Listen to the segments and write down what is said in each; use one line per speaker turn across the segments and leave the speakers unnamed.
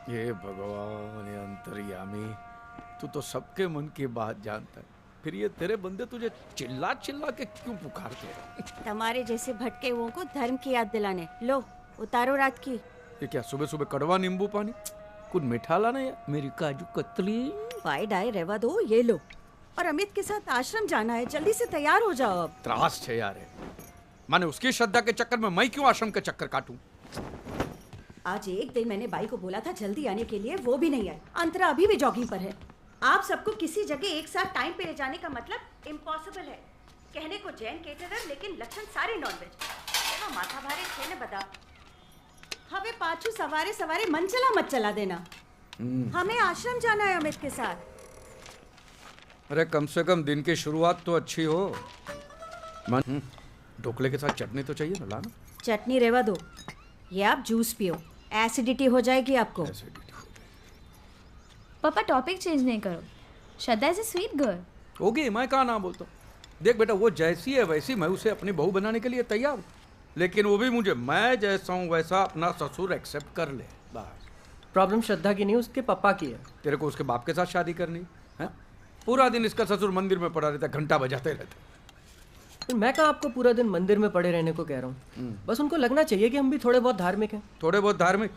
ये भगवान, ये अंतर्यामी, तू तो सबके मन की बात जानता है, फिर ये तेरे बंदे तुझे चिल्ला चिल्ला के क्यों पुकारते हैं?
तुम्हारे जैसे भटके हुओं को धर्म की याद दिलाने। लो उतारो रात की।
ये क्या सुबह सुबह कड़वा नींबू पानी? कुछ मीठा लाना या मेरी काजू कतली?
वाई डाई रेवा दो, ये लो। और अमित के साथ आश्रम जाना है, जल्दी से तैयार हो जाओ अब।
त्रास है यार। माने उसकी श्रद्धा के चक्कर में मैं क्यों आश्रम के चक्कर काटूं?
आज एक दिन मैंने बाई को बोला था जल्दी आने के लिए, वो भी नहीं आए। अंतरा अभी भी जॉगिंग पर है। आप सबको किसी जगह एक साथ टाइम पे ले जाने का मतलब इम्पॉसिबल है। कहने को जैन केटरर, लेकिन लक्षण सारे नॉनवेज। एवं माथा भारे छे ने बता। हमें पाछू सवारे सवारे मन चला मत चला देना। हमें आश्रम जाना है अमित के साथ।
अरे कम से कम दिन की शुरुआत तो अच्छी हो। मन ढोकले के साथ चटनी तो चाहिए ना, लाना।
चटनी रेवा दो, ये आप जूस पियो, एसिडिटी हो जाएगी आपको।
पापा टॉपिक चेंज नहीं करो। श्रद्धा इज ए स्वीट गर्ल।
होगी, मैं कहाँ ना बोलता हूँ। देख बेटा, वो जैसी है वैसी मैं उसे अपनी बहू बनाने के लिए तैयार हूँ, लेकिन वो भी मुझे मैं जैसा हूँ वैसा अपना ससुर एक्सेप्ट कर ले, बस।
प्रॉब्लम श्रद्धा की नहीं, उसके पापा की है।
तेरे को उसके बाप के साथ शादी करनी है? पूरा दिन इसका ससुर मंदिर में पड़ा रहता है, घंटा बजाते रहते।
तो मैं कहाँ आपको पूरा दिन मंदिर में पड़े रहने को कह रहा हूँ। बस उनको लगना चाहिए कि हम भी थोड़े बहुत धार्मिक हैं।
थोड़े बहुत धार्मिक?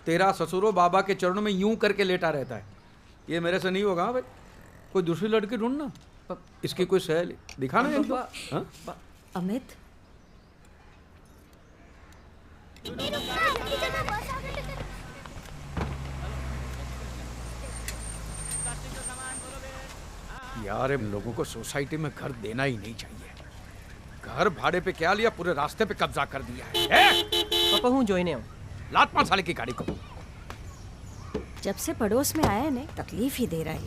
तेरा ससुरो बाबा के चरणों में यूं करके लेटा रहता है। ये मेरे से नहीं होगा भाई। कोई दूसरी लड़की ढूंढना, इसकी कोई सहेली दिखाना इनको।
अमित,
यार इन लोगों को सोसाइटी में घर देना ही नहीं चाहिए। घर भाड़े पे क्या लिया, पूरे रास्ते पे कब्जा कर दिया है।
पापा हूँ जोइने हूँ।
लात मार साले की गाड़ी को।
जब से पड़ोस में आया ने तकलीफ ही दे रहा है।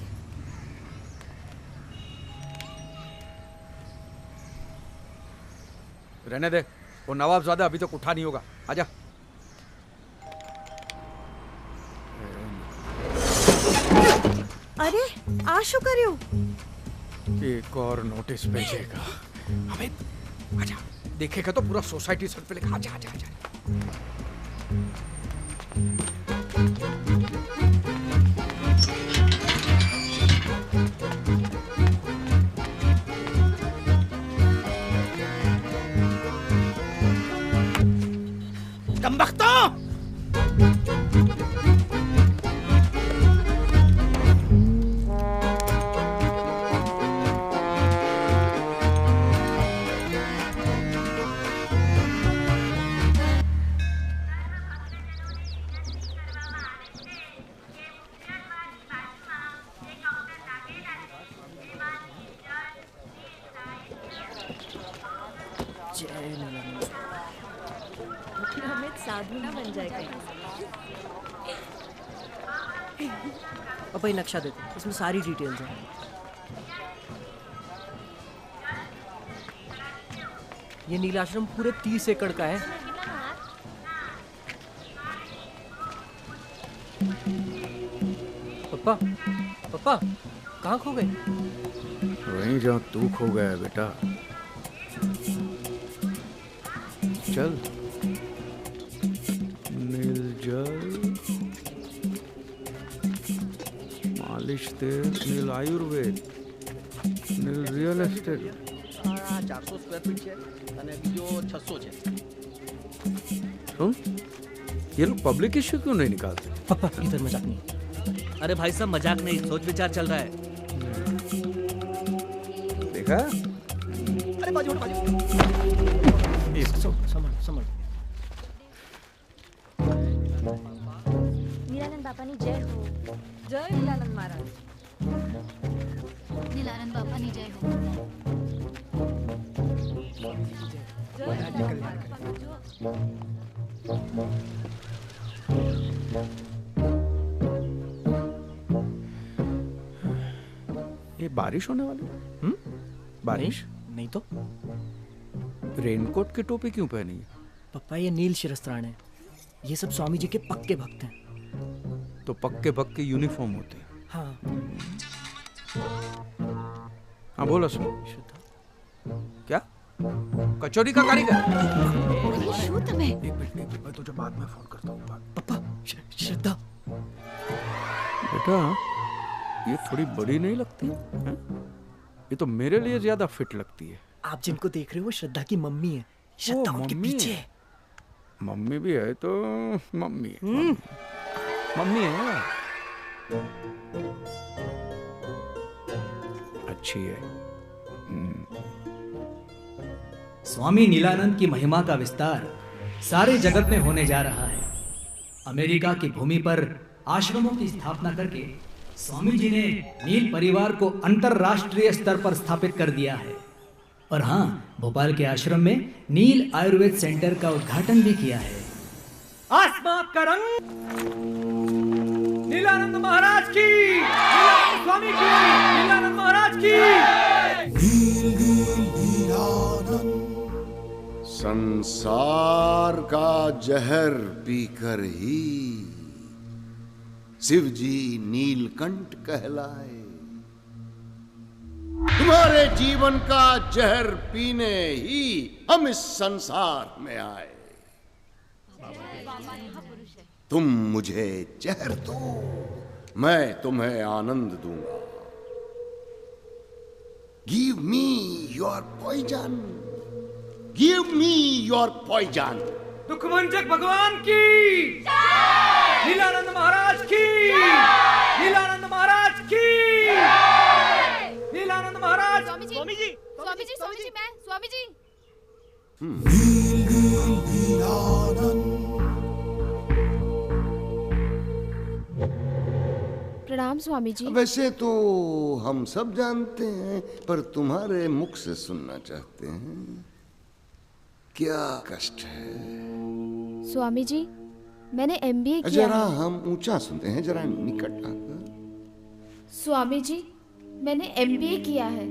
रहने दे, वो नवाबजादा अभी तक उठा नहीं होगा। आजा।
अरे आशु करियो,
एक और नोटिस भेजेगा। अमित आजा, देखेगा तो पूरा सोसाइटी सर पे लिखा। आजा आजा आजा। कमबख्तो!
अमित साधु ना बन जाएगा।
पापा ये नक्शा देखो, इसमें सारी डिटेल्स हैं। ये नीलाश्रम पूरे 30 एकड़ का है। पापा पापा कहाँ खो गए?
वहीं जहाँ तू खो गया है बेटा। चल। नील जल, मालिश तेल, नील आयुर्वेद, नील रियल एस्टेट।
400 સ્ક્વેર ફીટ છે અને બીજો 600 છે।
सुन, ये लोग पब्लिक इश्यू क्यों नहीं निकालते?
पापा इधर मजाक नहीं।
अरे भाई साहब मजाक नहीं, सोच विचार चल रहा है।
देखा?
अरे बाजू
समझ।
नीलानंद बापानी जय हो।
जय नीलानंद महाराज।
नीलानंद बापानी जय हो।
ये बारिश होने वाली है? बारिश
नहीं तो
रेनकोट की टोपी क्यों पहनी है?
पापा ये नील शिरस्त्राण है। ये सब स्वामी जी के पक्के भक्त हैं।
तो पक्के भक्त के यूनिफॉर्म होते हैं।
हाँ।
हाँ बोलो सुनो। क्या? कचौरी का कारीगर?
शुद्ध में।
एक मिनट मैं तुझे बाद में फोन करता हूँ।
पापा श्रद्धा
बेटा ये थोड़ी बड़ी नहीं लगती हैं? ये तो मेरे लिए ज्यादा फिट लगती है।
आप जिनको देख रहे हो वो श्रद्धा की मम्मी है। श्रद्धा उनके
मम्मी
पीछे
है।
है।
मम्मी भी है तो मम्मी है। मम्मी है, अच्छी है।
स्वामी नीलानंद की महिमा का विस्तार सारे जगत में होने जा रहा है। अमेरिका की भूमि पर आश्रमों की स्थापना करके स्वामी जी ने नील परिवार को अंतरराष्ट्रीय स्तर पर स्थापित कर दिया है। और हाँ, भोपाल के आश्रम में नील आयुर्वेद सेंटर का उद्घाटन भी किया है।
आसमां का रंग नीलानंद महाराज की, नीलानंद स्वामी की, नीलानंद महाराज की।
संसार का जहर पीकर ही शिव जी नीलकंठ कहलाए। तुम्हारे जीवन का जहर पीने ही हम इस संसार में आए। तुम मुझे जहर दो, मैं तुम्हें आनंद दूंगा। Give me your poison, give me your poison.
दुखमंजक भगवान की, नीलानंद महाराज की, नीलानंद महाराज की, नीलानंद महाराज।
स्वामी जी, स्वामी जी, स्वामी जी, मैं स्वामी जी। प्रणाम स्वामी जी।
वैसे तो हम सब जानते हैं, पर तुम्हारे मुख से सुनना चाहते हैं। क्या कष्ट है?
स्वामी जी, मैंने MBA किया
जरा
है।
हम ऊंचा सुनते हैं, जरा निकट आकर।
स्वामी जी, मैंने MBA किया है।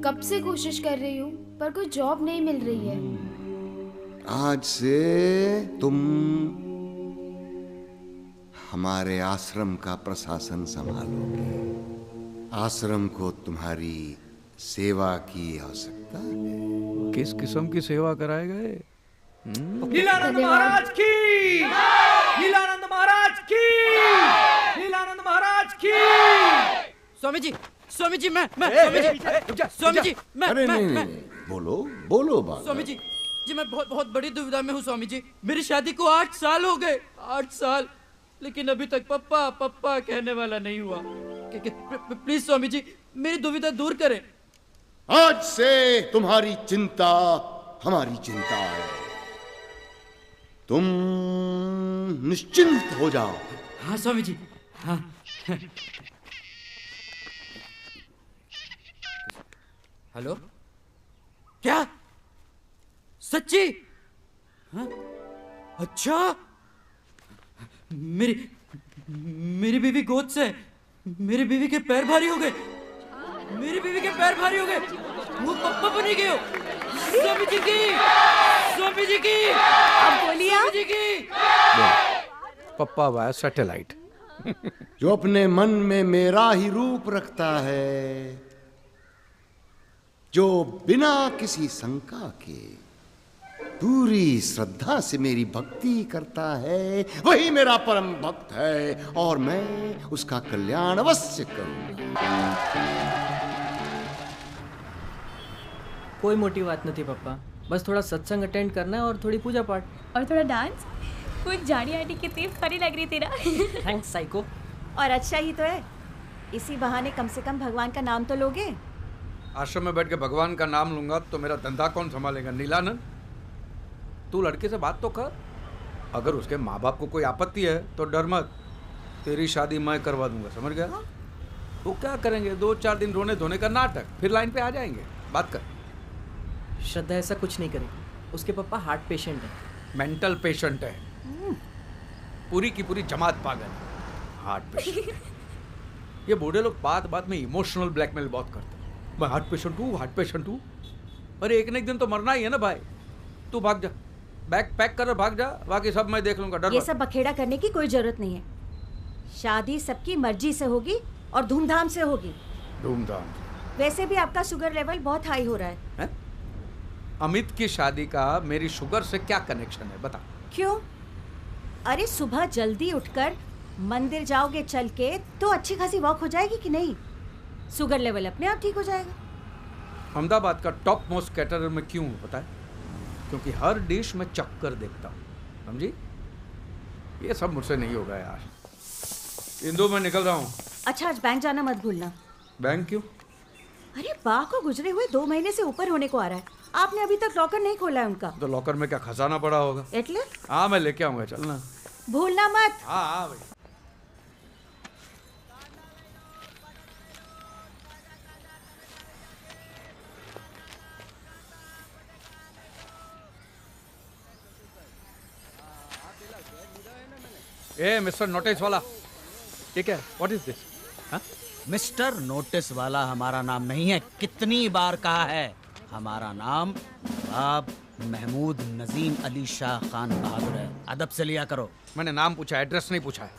कब से कोशिश कर रही हूँ पर कोई जॉब नहीं मिल रही है।
आज से तुम हमारे आश्रम का प्रशासन संभालोगे। आश्रम को तुम्हारी सेवा की आवश्यकता है।
किस किस्म की सेवा कराएगा ये?
नीलानंद महाराज की, नीलानंद महाराज की, नीलानंद महाराज की।
स्वामी जी, स्वामी जी, मैं स्वामी जी, स्वामी जी,
अरे नहीं, बोलो बोलो बाबा।
स्वामी जी, मैं बहुत बहुत बड़ी दुविधा में हूँ स्वामी जी। मेरी शादी को 8 साल हो गए, 8 साल, लेकिन अभी तक पप्पा पप्पा कहने वाला नहीं हुआ। प्लीज स्वामी जी, मेरी दुविधा दूर करें।
आज से तुम्हारी चिंता हमारी चिंता है। तुम निश्चिंत हो जाओ।
हाँ स्वामी जी, हाँ। हेलो, क्या सच्ची? हाँ? अच्छा, मेरी बीवी गोद से, मेरी बीवी के पैर भारी हो गए, मेरी बीवी के पैर भारी हो गए। वो पप्पा बनी गए हो। स्वामी जी की, स्वामी जी की,
अब बोलिए आप।
स्वामी जी की।
पप्पा वाया सैटेलाइट।
जो अपने मन में मेरा ही रूप रखता है, जो बिना किसी शंका के पूरी श्रद्धा से मेरी भक्ति करता है, वही मेरा परम भक्त है और मैं उसका कल्याण अवश्य करूंगा।
कोई मोटी बात नहीं थी पप्पा, बस थोड़ा सत्संग अटेंड करना है और थोड़ी पूजा पाठ
और थोड़ा डांस। कुछ जाड़ी आटी कितनी फनी लग रही थी ना।
Thanks psycho.
और अच्छा ही तो है, इसी बहाने कम से कम भगवान का नाम तो लोगे।
आश्रम में बैठ के भगवान का नाम लूंगा तो मेरा धंधा कौन संभालेगा? नीलानंद, तू लड़के से बात तो कर। अगर उसके माँ बाप को कोई आपत्ति है तो डर मत, तेरी शादी मैं करवा दूंगा, समझ गया? वो क्या करेंगे, 2-4 दिन रोने धोने का नाटक, फिर लाइन पे आ जाएंगे। बात कर।
श्रद्धा ऐसा कुछ नहीं करेगी, उसके पापा हार्ट पेशेंट है।
मेंटल पेशेंट है, पूरी की पूरी जमात पागल है, हार्ट पेशेंट। ये बूढ़े लोग बात बात में इमोशनल ब्लैकमेल बहुत करते हैं। मैं हार्ट पेशेंट हूँ, हार्ट पेशेंट हूँ। अरे एक न एक दिन तो मरना ही है ना भाई। तू भाग जा, बैग पैक कर भाग जा, बाकी सब मैं देख लूंगा। डर
ये
मत।
सब बखेड़ा करने की कोई जरूरत नहीं है। शादी सबकी मर्जी से होगी और धूमधाम से होगी।
धूमधाम।
वैसे भी आपका शुगर लेवल बहुत हाई हो रहा है।
अमित की शादी का मेरी शुगर से क्या कनेक्शन है, बता।
क्यों? अरे सुबह जल्दी उठकर मंदिर जाओगे चल के तो अच्छी खासी वॉक हो जाएगी कि नहीं? शुगर लेवल अपने आप ठीक हो जाएगा।
अहमदाबाद का टॉप मोस्ट कैटरर में क्यों हूँ पता है? क्योंकि हर डिश में चक्कर देखता हूँ, समझी? ये सब मुझसे नहीं होगा यार। इंदु मैं निकल रहा हूँ।
अच्छा आज बैंक जाना मत भूलना।
बैंक क्यों?
अरे बा को गुजरे हुए 2 महीने से ऊपर होने को आ रहा है, आपने अभी तक लॉकर नहीं खोला है उनका।
तो लॉकर में क्या खजाना पड़ा होगा?
एटले?
हाँ मैं लेके आऊंगा, चलना।
भूलना मत।
हाँ हाँ भाई। ए मिस्टर नोटिस वाला, ठीक है? What is this?
Mister notice वाला हमारा नाम नहीं है। कितनी बार कहा है, हमारा नाम नवाब महमूद नजीम अली शाह खान बहादुर है। अदब से लिया करो।
मैंने नाम पूछा, एड्रेस नहीं पूछा है।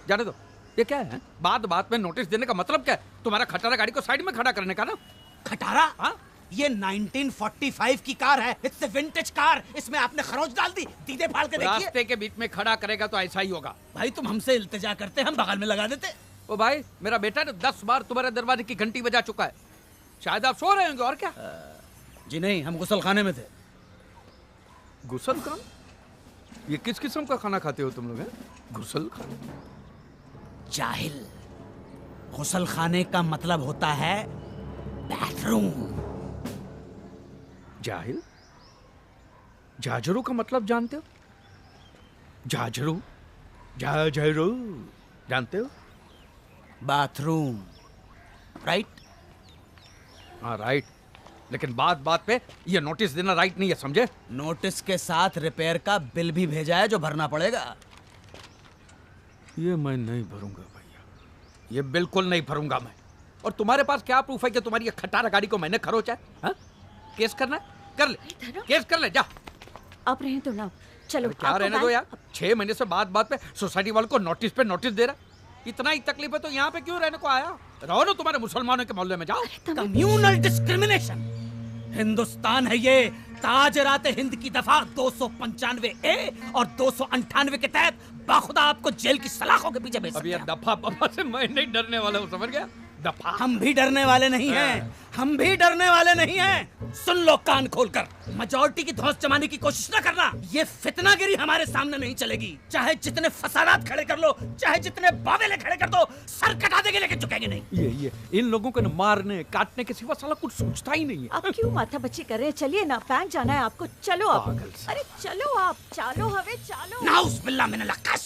जाने दो। ये क्या है? बात बात में नोटिस देने का मतलब क्या है? तुम्हारा खटारा गाड़ी को साइड में खड़ा करने का ना?
खटारा?
हाँ?
ये 1945 की कार है। It's a vintage car. इसमें आपने खरोच डाल दी। दीदे फाड़ के देखिए।
रास्ते के बीच में खड़ा करेगा तो ऐसा ही होगा।
भाई तुम हमसे इल्तिजा करते, हम बगल में लगा देते।
ओ भाई, मेरा बेटा ने 10 बार तुम्हारे दरवाजे की घंटी बजा चुका है। शायद आप सो रहे होंगे, और क्या?
जी नहीं, हम गुसल खाने में थे।
गुसल खाना? ये किस किस्म का खाना खाते हो तुम लोग? गुसल खाना?
जाहिल, गुसल खाने का मतलब होता है बाथरूम।
जाहिल? जाजरू का मतलब जानते हो? जाजरू? जाजरू जानते हो?
Bathroom, right?
हाँ राइट, लेकिन बात बात पे ये नोटिस देना राइट नहीं है, समझे?
नोटिस के साथ रिपेयर का बिल भी भेजा है जो भरना पड़ेगा।
ये मैं नहीं भरूंगा भैया, ये बिल्कुल नहीं भरूंगा मैं। और तुम्हारे पास क्या प्रूफ है कि तुम्हारी ये खटारा गाड़ी को मैंने खरोचा है? हाँ? केस करना है? कर ले, केस कर ले, जा।
आप रहे तो ना, चलो।
क्या
आपको
रहने दो
बैंक-
यार, 6 महीने से बात बात पे सोसाइटी वालों को नोटिस पे नोटिस दे रहा। इतना ही तकलीफ है तो यहाँ पे क्यों रहने को आया? रहो ना तुम्हारे मुसलमानों के मोहल्ले में, जाओ।
Communal discrimination. हिंदुस्तान है ये। ताजरात हिंद की दफा 295A और 298 के तहत बाखुदा आपको जेल की सलाखों के पीछे भेज
अब ये
सकते हैं।
दफा पफा से मैं नहीं डरने वाला हूँ, समझ गया? दफा।
हम भी डरने वाले नहीं हैं। हम भी डरने वाले नहीं हैं। सुन लो कान खोलकर, मेजॉरिटी की धौंस जमाने की कोशिश न करना। ये फितनागिरी हमारे सामने नहीं चलेगी। चाहे जितने फसादात खड़े कर लो, चाहे जितने बावेले खड़े कर दो, सर कटा देंगे लेकिन झुकेंगे नहीं।
ये इन लोगों को न मारने काटने के सिवा साला कुछ सोचता ही नहीं है।
आप क्यों माथा बच्ची कर रहे हैं? चलिए ना, बैंक जाना है आपको। चलो आप।
पागल सा।
अरे चलो आप, चालो हवे चालो।
नाउस बिल्ला मिनल लक्कस।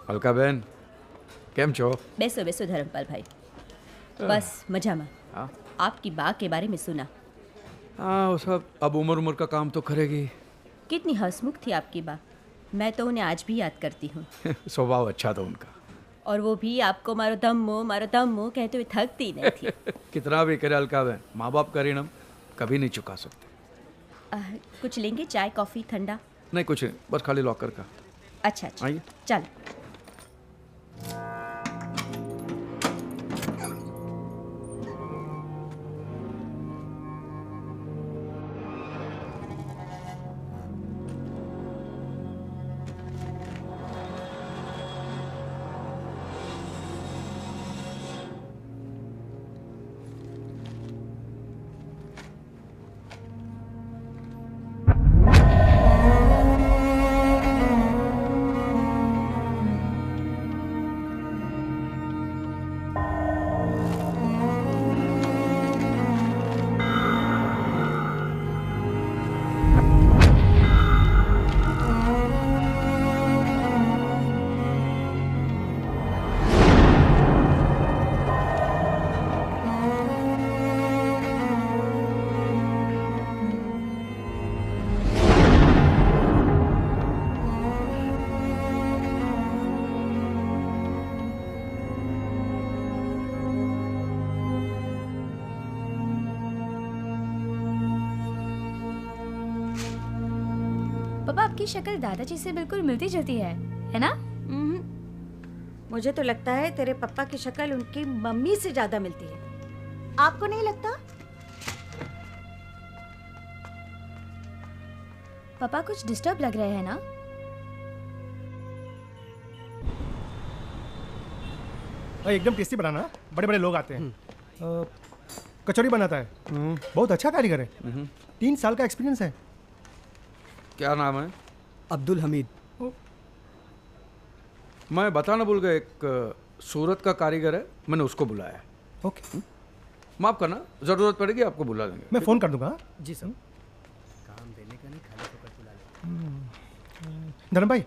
अलका बहन, કેમ છો?
બેસો બેસો ધરમપાલ ભાઈ બસ મજામાં
हाँ
आपकी बा के बारे में सुना
हाँ, वो सब अब उम्र उम्र का काम तो करेगी।
कितनी हंसमुख थी आपकी बा मैं तो उन्हें आज भी याद करती हूँ
स्वभाव अच्छा था उनका।
और वो भी आपको मारो दम्मो कहते हुए थकती नहीं थी
कितना भी करे अलका बहन, माँ बाप का ऋण हम कभी नहीं चुका सकते।
कुछ लेंगे? चाय कॉफ़ी ठंडा?
नहीं कुछ नहीं, बस खाली लॉकर का।
अच्छा अच्छा
आइए।
चलो
पापा आपकी शक्ल दादाजी से बिल्कुल मिलती जुलती है ना?
मुझे तो लगता है तेरे पापा की शक्ल उनकी मम्मी से ज्यादा मिलती है। आपको नहीं लगता?
पापा कुछ डिस्टर्ब लग रहे हैं ना?
भाई एकदम टेस्टी बनाना, बड़े बड़े लोग आते हैं। कचौड़ी बनाता है, बहुत अच्छा कारीगर है। 3 साल का एक्सपीरियंस है।
क्या नाम है?
अब्दुल हमीद।
मैं बताना भूल गया, एक सूरत का कारीगर है, मैंने उसको बुलाया है।
ओके,
माफ करना, जरूरत पड़ेगी आपको बुला देंगे।
मैं फ़ोन कर दूंगा।
जी सर।
काम देने का नहीं, खाली फोकट बुला ले। धर्म भाई,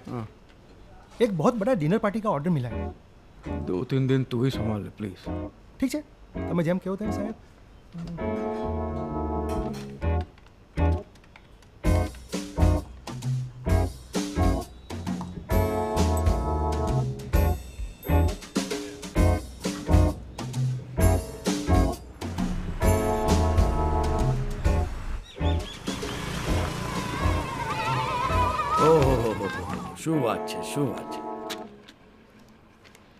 एक बहुत बड़ा डिनर पार्टी का ऑर्डर मिला है।
2-3 दिन तू ही संभाल ले प्लीज।
ठीक है, તમે જેમ કહો તેમ સાહેબ।
શું વાત છે, શું વાત છે।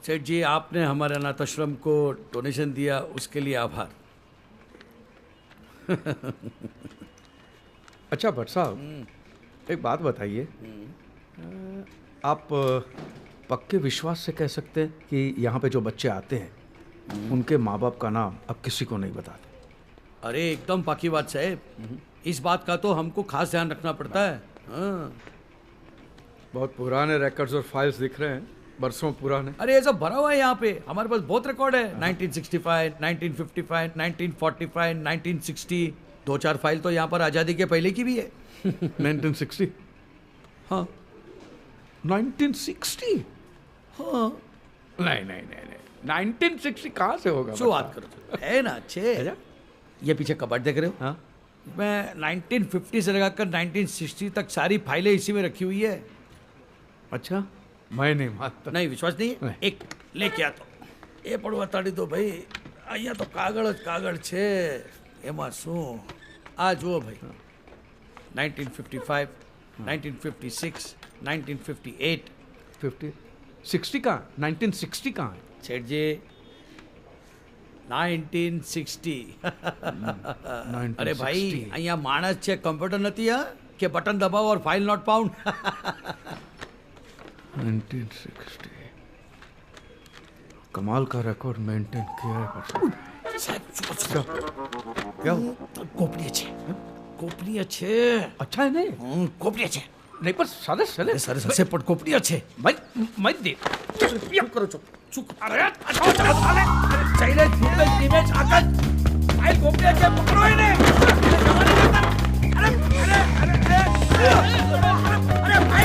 सेठ जी, आपने हमारे अनाथ आश्रम को डोनेशन दिया, उसके लिए आभार।
अच्छा भट्ट साहब, एक बात बताइए, आप पक्के विश्वास से कह सकते हैं कि यहाँ पे जो बच्चे आते हैं उनके माँ बाप का नाम अब किसी को नहीं बताते?
अरे एकदम पक्की बात साहब, इस बात का तो हमको खास ध्यान रखना पड़ता है। हाँ।
बहुत पुराने रिकॉर्ड्स और फाइल्स दिख रहे हैं, बरसों पुराने।
अरे ये सब भरा हुआ है यहाँ पे, हमारे पास बहुत रिकॉर्ड है। 1965, 1955, 1945, 1960, 2-4 फाइल तो यहाँ पर आज़ादी के पहले की भी है।
1960? हाँ 1960?
हाँ।
नहीं नहीं नहीं नहीं, 1960 कहाँ से होगा?
जो बात करो है ना अच्छे। ये पीछे कबर्ड देख रहे हो?
हाँ।
मैं 1950 से लगाकर 1960 तक सारी फाइलें इसी में रखी हुई है।
अच्छा, मैं नहीं मानता।
नहीं विश्वास नहीं है? एक लेके आ तो એ પડવા તાડી દો ભાઈ, અહીંયા તો કાગળ જ કાગળ છે, એમાં શું? આ જુઓ ભાઈ, 1955, 1956, 1958,
60 कहाँ? 1960 कहाँ है?
सेठ जी 1960। अरे भाई, અહીંયા માણસ છે, કમ્પ્યુટર નથી હા કે બટન દબાવો और फाइल नॉट फाउंड।
1960 कमाल का रिकॉर्ड मेंटेन किया है।
क्या गोपनीय छे, गोपनीय छे।
अच्छा है नहीं?
गोपनीय छे
नहीं पर सारे चले
सारे सबसे पट गोपनीय छे।
मैं दे
चुप करो, चुप चुप। अरे अच्छा साले, चाहिए फुटेज इमेज आकर फाइल गोपनीय छे, पकड़ो इन्हें। अरे अरे अरे अरे भाई,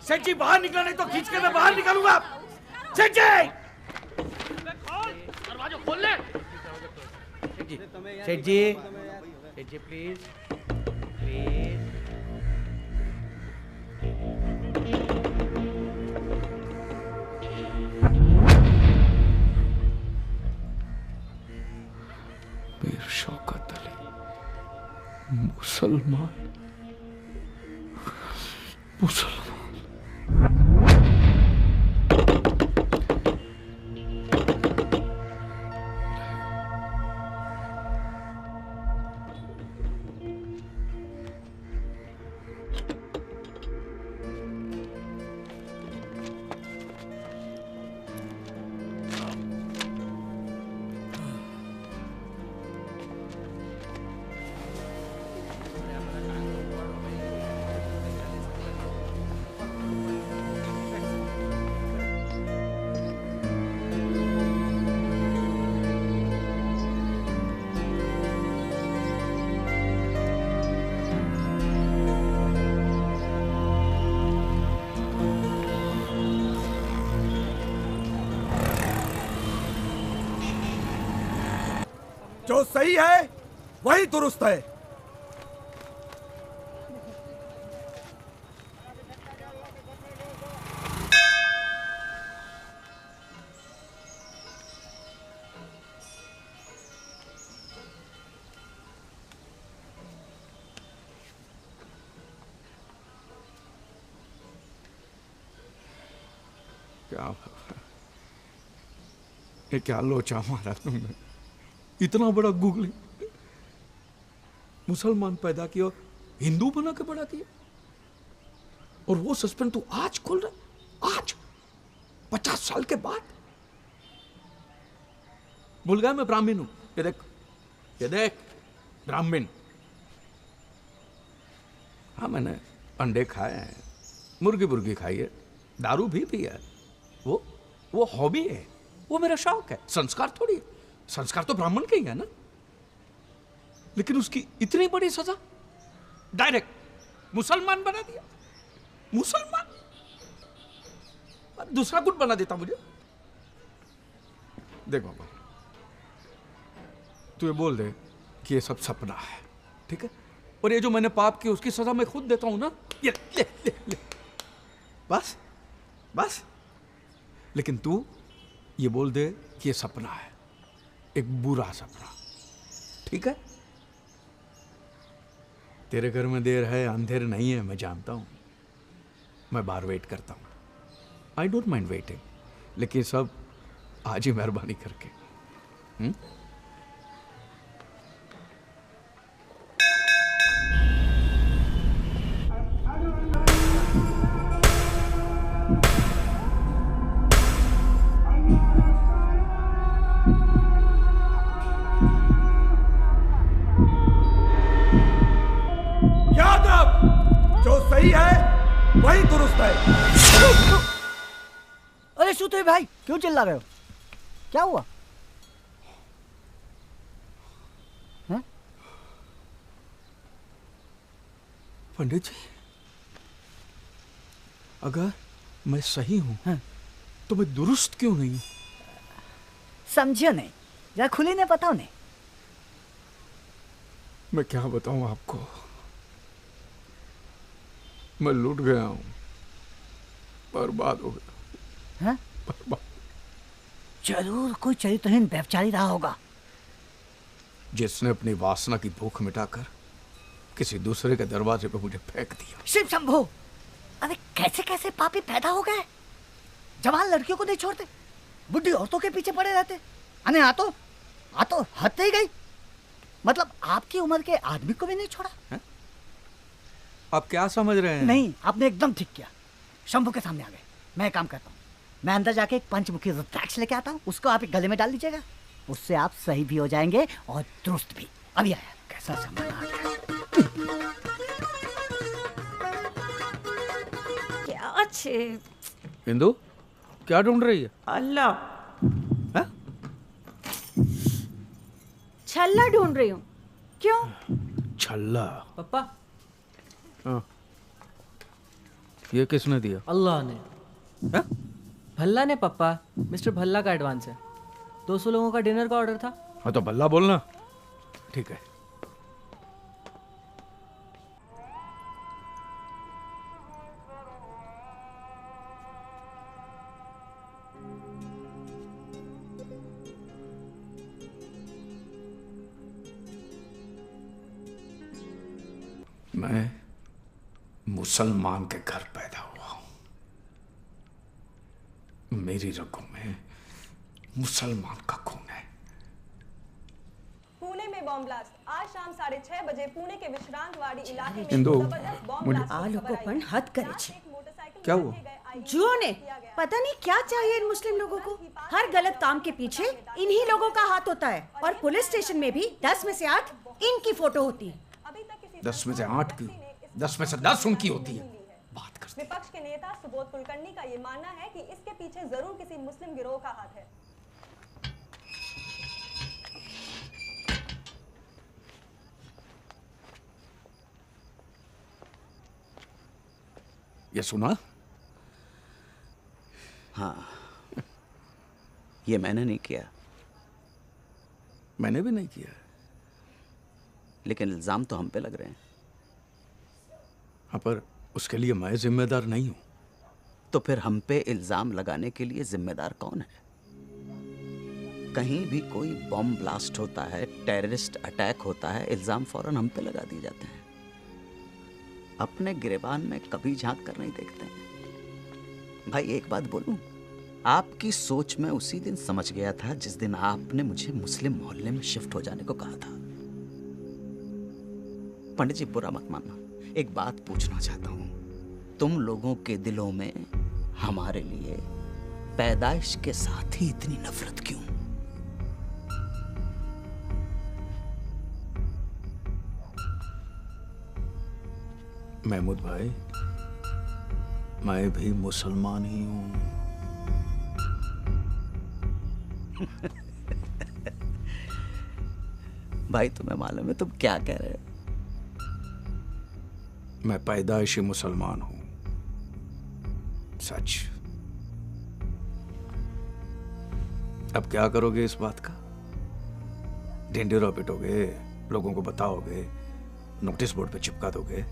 सेठ जी बाहर निकला, नहीं तो खींच के मैं बाहर निकालूंगा। सेठ जी दरवाजा खोल ले। सेठ जी, सेठ जी प्लीज प्लीज।
मीर शौकत अली मुसलमान, मुसलमान।
जो सही है वही दुरुस्त है।
क्या ये क्या लोचा मारा तुमने? इतना बड़ा गूगली मुसलमान पैदा किया और हिंदू बना के बड़ा किया, और वो सस्पेंस तू आज खोल रहा? आज 50 साल के बाद? भूल गया मैं ब्राह्मण हूं। ये देख ब्राह्मण। हाँ मैंने अंडे खाए हैं, मुर्गी खाई है, दारू भी पिया है। वो हॉबी है, वो मेरा शौक है, संस्कार थोड़ी है। संस्कार तो ब्राह्मण के ही है ना। लेकिन उसकी इतनी बड़ी सजा, डायरेक्ट मुसलमान बना दिया। मुसलमान दूसरा कुछ बना देता मुझे। देख बाबा, तू ये बोल दे कि ये सब सपना है, ठीक है? और ये जो मैंने पाप किया उसकी सजा मैं खुद देता हूं ना। ये ले। बस बस। लेकिन तू ये बोल दे कि ये सपना है, एक बुरा सपना, ठीक है? तेरे घर में देर है अंधेर नहीं है, मैं जानता हूं। मैं बाहर वेट करता हूं। आई डोंट माइंड वेटिंग, लेकिन सब आज ही मेहरबानी करके।
याद रख, जो सही है वही दुरुस्त है।
अरे सूते भाई, क्यों चिल्ला रहे हो? क्या हुआ? हैं?
पंडित जी, अगर मैं सही हूं तो मैं दुरुस्त क्यों नहीं?
समझियो नहीं, जरा खुली ने बताओ नहीं।
मैं क्या बताऊं आपको, मैं लूट गया हूं, बर्बाद हो गया।
हैं? जरूर कोई चरित्रहीन व्यभिचारी रहा होगा,
जिसने अपनी वासना की भूख मिटाकर किसी दूसरे के दरवाजे पे मुझे फेंक दिया।
शिव शंभो, अरे कैसे कैसे पापी पैदा हो गए। जवान लड़कियों को नहीं छोड़ते, बुढ़ी औरतों के पीछे पड़े रहते। अने आ तो हद ही गई। मतलब आपकी उम्र के आदमी को भी नहीं छोड़ा है?
आप क्या समझ रहे हैं?
नहीं, आपने एकदम ठीक किया। शंभू के सामने आ गए। मैं काम करता हूँ, मैं अंदर जाके एक पंचमुखी रुद्राक्ष लेके आता हूँ, उसको आप एक गले में डाल लीजिएगा। उससे आप सही भी हो जाएंगे और दुरुस्त भी। अभी आया, कैसा सामान आ गया।
क्या छे?
इंदु, क्या ढूंढ रही है?
अल्लाह, छल्ला ढूंढ रही हूँ। क्यों?
छल्ला?
पप्पा,
हाँ। ये किसने दिया?
अल्लाह ने।
है?
भल्ला ने पप्पा, मिस्टर भल्ला का एडवांस है। 200 लोगों का डिनर का ऑर्डर था।
हाँ तो भल्ला बोलना। ठीक है। मैं मुसलमान के घर पैदा हुआ हूं। मेरी रगों में मुसलमान का खून है।
पुणे में बॉम्ब ब्लास्ट। आज शाम 6:30 बजे पुणे के विश्रांतवाड़ी इलाके में
इंदु,
जबरदस्त बॉम्ब ब्लास्ट
आ लोगों पण हद करे छे।
क्या हुआ?
जुओ ने पता नहीं क्या चाहिए इन मुस्लिम लोगों को। हर गलत काम के पीछे इन्हीं लोगों का हाथ होता है। और पुलिस स्टेशन में भी 10 में से 8 इनकी फोटो होती है।
10 में से 8 की, 10 में से 10 उनकी होती है। बात कर।
विपक्ष के नेता सुबोध कुलकर्णी का ये मानना है कि इसके पीछे जरूर किसी मुस्लिम गिरोह का हाथ है।
ये सुना?
हाँ, ये मैंने नहीं किया।
मैंने भी नहीं किया है।
लेकिन इल्जाम तो हम पे लग रहे हैं।
हाँ, पर उसके लिए मैं जिम्मेदार नहीं हूं।
तो फिर हम पे इल्जाम लगाने के लिए जिम्मेदार कौन है? कहीं भी कोई बॉम्ब ब्लास्ट होता है, टेररिस्ट अटैक होता है, इल्जाम फौरन हम पे लगा दिए जाते हैं। अपने गिरेबान में कभी झांक कर नहीं देखते हैं। भाई एक बात बोलूं, आपकी सोच में उसी दिन समझ गया था जिस दिन आपने मुझे मुस्लिम मोहल्ले में शिफ्ट हो जाने को कहा था। पंडित जी बुरा मत मानना, एक बात पूछना चाहता हूं, तुम लोगों के दिलों में हमारे लिए पैदाइश के साथ ही इतनी नफरत क्यों?
महमूद भाई, मैं भी मुसलमान ही हूं।
भाई तुम्हें मालूम है तुम क्या कह रहे हो?
मैं पैदाइशी मुसलमान हूं, सच। अब क्या करोगे इस बात का? ढिंढोरा पिटोगे, लोगों को बताओगे, नोटिस बोर्ड पे चिपका दोगे?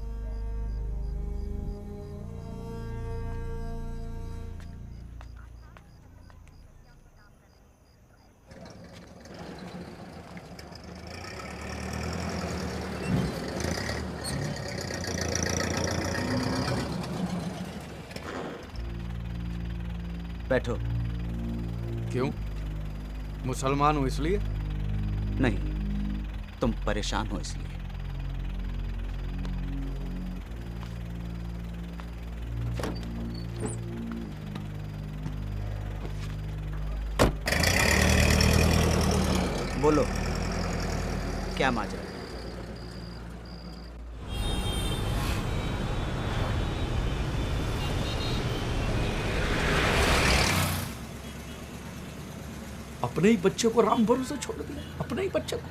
बैठो।
क्यों? मुसलमान हूं इसलिए?
नहीं, तुम परेशान हो इसलिए। बोलो, क्या माजरा?
अपने ही बच्चे को राम भरोसे छोड़ दिया, अपने ही बच्चे को।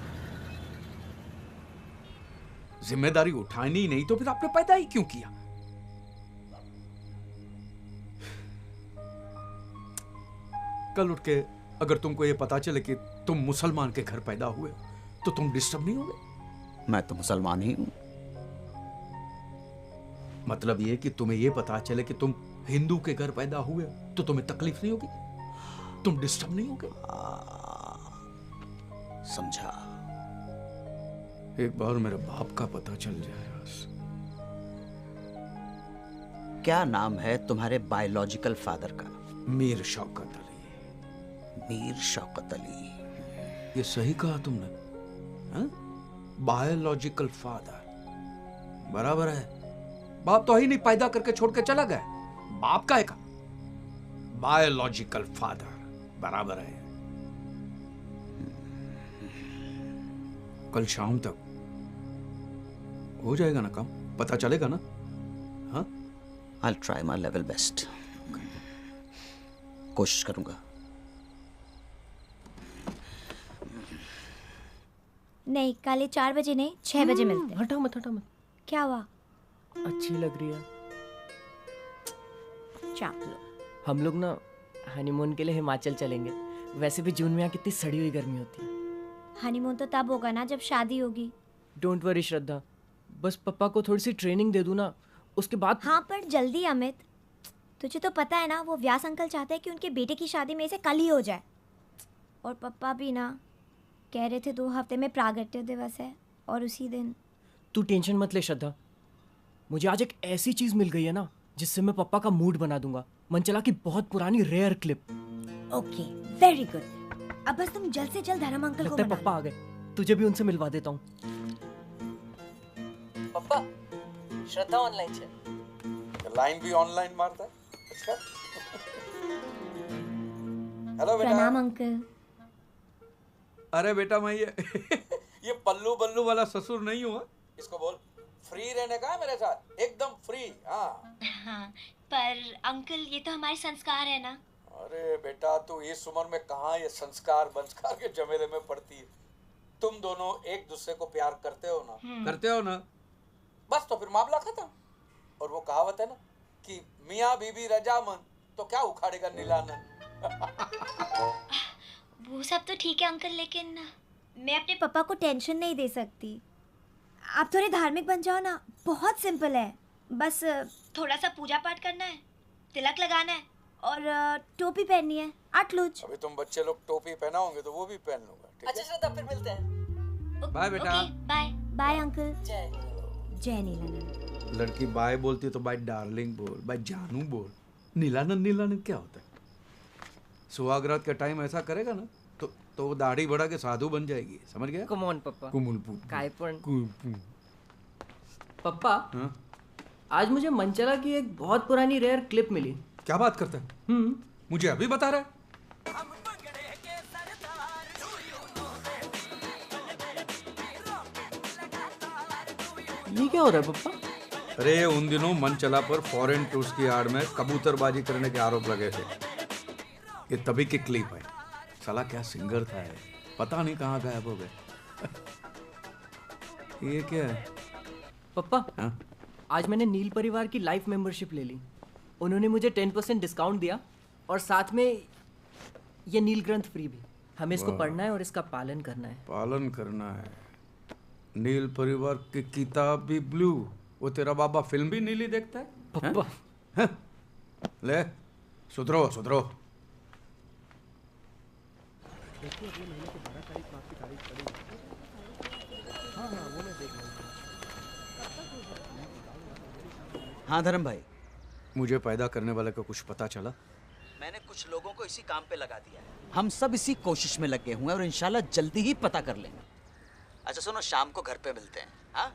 जिम्मेदारी उठानी नहीं तो फिर आपने पैदा ही क्यों किया? कल उठ के अगर तुमको ये पता चले कि तुम मुसलमान के घर पैदा हुए तो तुम डिस्टर्ब नहीं होगे?
मैं तो मुसलमान ही हूं।
मतलब ये कि तुम्हें ये पता चले कि तुम हिंदू के घर पैदा हुए तो तुम्हें तकलीफ नहीं होगी? तुम डिस्टर्ब नहीं होगे?
समझा।
एक बार मेरे बाप का पता चल जाए बस।
क्या नाम है तुम्हारे बायोलॉजिकल फादर का?
मीर शौकत अली।
मीर शौकत अली।
ये सही कहा तुमने, बायोलॉजिकल फादर बराबर है। बाप तो ही नहीं, पैदा करके छोड़ के चला गया। बाप का है का? बायोलॉजिकल फादर बराबर है। कल शाम तक हो जाएगा ना काम? पता चलेगा ना? हाँ,
I'll try my level best. कोशिश करूंगा।
नहीं, काले 4 बजे नहीं, 6 बजे मिलते हैं।
हटाओ मत, हटाओ मत।
क्या हुआ?
अच्छी लग रही है।
चाप लो।
हम लोग ना हनीमून के लिए हिमाचल चलेंगे। वैसे भी जून में यहाँ कितनी सड़ी हुई गर्मी होती है।
हनीमून तो तब होगा ना जब शादी होगी।
डोंट वरी श्रद्धा, बस पापा को थोड़ी सी ट्रेनिंग दे दूँ ना, उसके बाद।
हाँ पर जल्दी अमित, तुझे तो पता है ना वो व्यास अंकल चाहते हैं कि उनके बेटे की शादी में से कल ही हो जाए। और पापा भी ना कह रहे थे 2 हफ्ते में प्रागट्य दिवस है और उसी दिन।
तू टेंशन मत ले श्रद्धा, मुझे आज एक ऐसी चीज मिल गई है ना जिससे मैं पापा का मूड बना दूंगा। मनचला की बहुत पुरानी rare clip.
Okay, very good. अब बस तुम जल्द से जल्द धर्म अंकल को
लगता है
मना
पापा आ गए, तुझे भी उनसे मिलवा देता हूँ। पापा, श्रद्धा ऑनलाइन है।
लाइन भी ऑनलाइन मारता है। अच्छा। हेलो बेटा।
प्रणाम अंकल।
अरे बेटा, मैं ये पल्लू बल्लू वाला ससुर नहीं हूँ। इसको बोल फ्री रहने का है मेरे साथ, एकदम फ्री। हाँ
हाँ, पर अंकल ये तो हमारे संस्कार है ना।
अरे बेटा, तू इस उम्र में कहाँ ये संस्कार बंस्कार के झमेले में पड़ती है। तुम दोनों एक दूसरे को प्यार करते हो ना? करते हो ना? बस तो फिर मामला खत्म। और वो कहावत है ना कि मियाँ बीबी रजामंद तो क्या उखाड़ेगा नीलानंद।
वो सब तो ठीक है अंकल, लेकिन मैं अपने पापा को टेंशन नहीं दे सकती। आप थोड़े धार्मिक बन जाओ ना, बहुत सिंपल है। बस थोड़ा सा पूजा पाठ करना है, तिलक लगाना है और टोपी पहननी है। आटलूज।
अभी तुम बच्चे लोग टोपी पहनाओगे तो वो भी पहन लूंगा।
अच्छा श्रद्धा, फिर मिलते हैं।
बाय बेटा।
Bye bye uncle.
जय
जय नीलानंद।
लड़की बाय बोलती है तो बाय डार्लिंग बोल, बाय जानू बोल। नीलानंद नीलानंद क्या होता है? सुहागरात का टाइम ऐसा करेगा ना तो वो दाढ़ी बढ़ा के साधु बन जाएगी, समझ गया?
कम ऑन पप्पा।
कुमुलपुर
काय पण पप्पा,
हाँ?
आज मुझे मंचला की एक बहुत पुरानी रेयर क्लिप मिली।
क्या बात करता है? मुझे अभी बता रहा है?
ये क्या हो रहा है पप्पा?
अरे उन दिनों मंचला पर फॉरेन टूर्स की आड़ में कबूतरबाजी करने के आरोप लगे थे। ये तभी की क्लिप है। साला क्या सिंगर था है, पता नहीं कहाँ गायब हो गए। ये क्या है
पप्पा?
हाँ?
आज मैंने नील परिवार की लाइफ मेंबरशिप ले ली। उन्होंने मुझे 10% डिस्काउंट दिया और साथ में ये नील ग्रंथ फ्री भी। हमें इसको पढ़ना है और इसका पालन करना है।
पालन करना है। नील परिवार की किताब भी ब्लू, वो तेरा बाबा फिल्म भी नीली देखता है?
पप्पा
हैं? ले सुधरो सुधरो।
हाँ धर्म भाई,
मुझे पैदा करने वाले का कुछ पता चला?
मैंने कुछ लोगों को इसी काम पे लगा दिया है। हम सब इसी कोशिश में लगे हुए हैं और इंशाल्लाह जल्दी ही पता कर लेंगे। अच्छा सुनो, शाम को घर पे मिलते हैं। हाँ?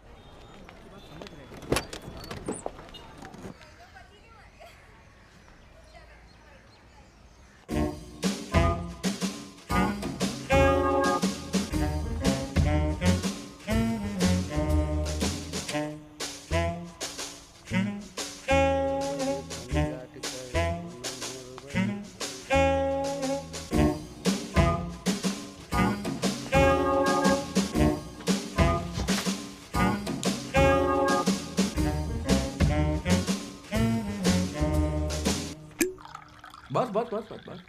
बस बस बस बस बस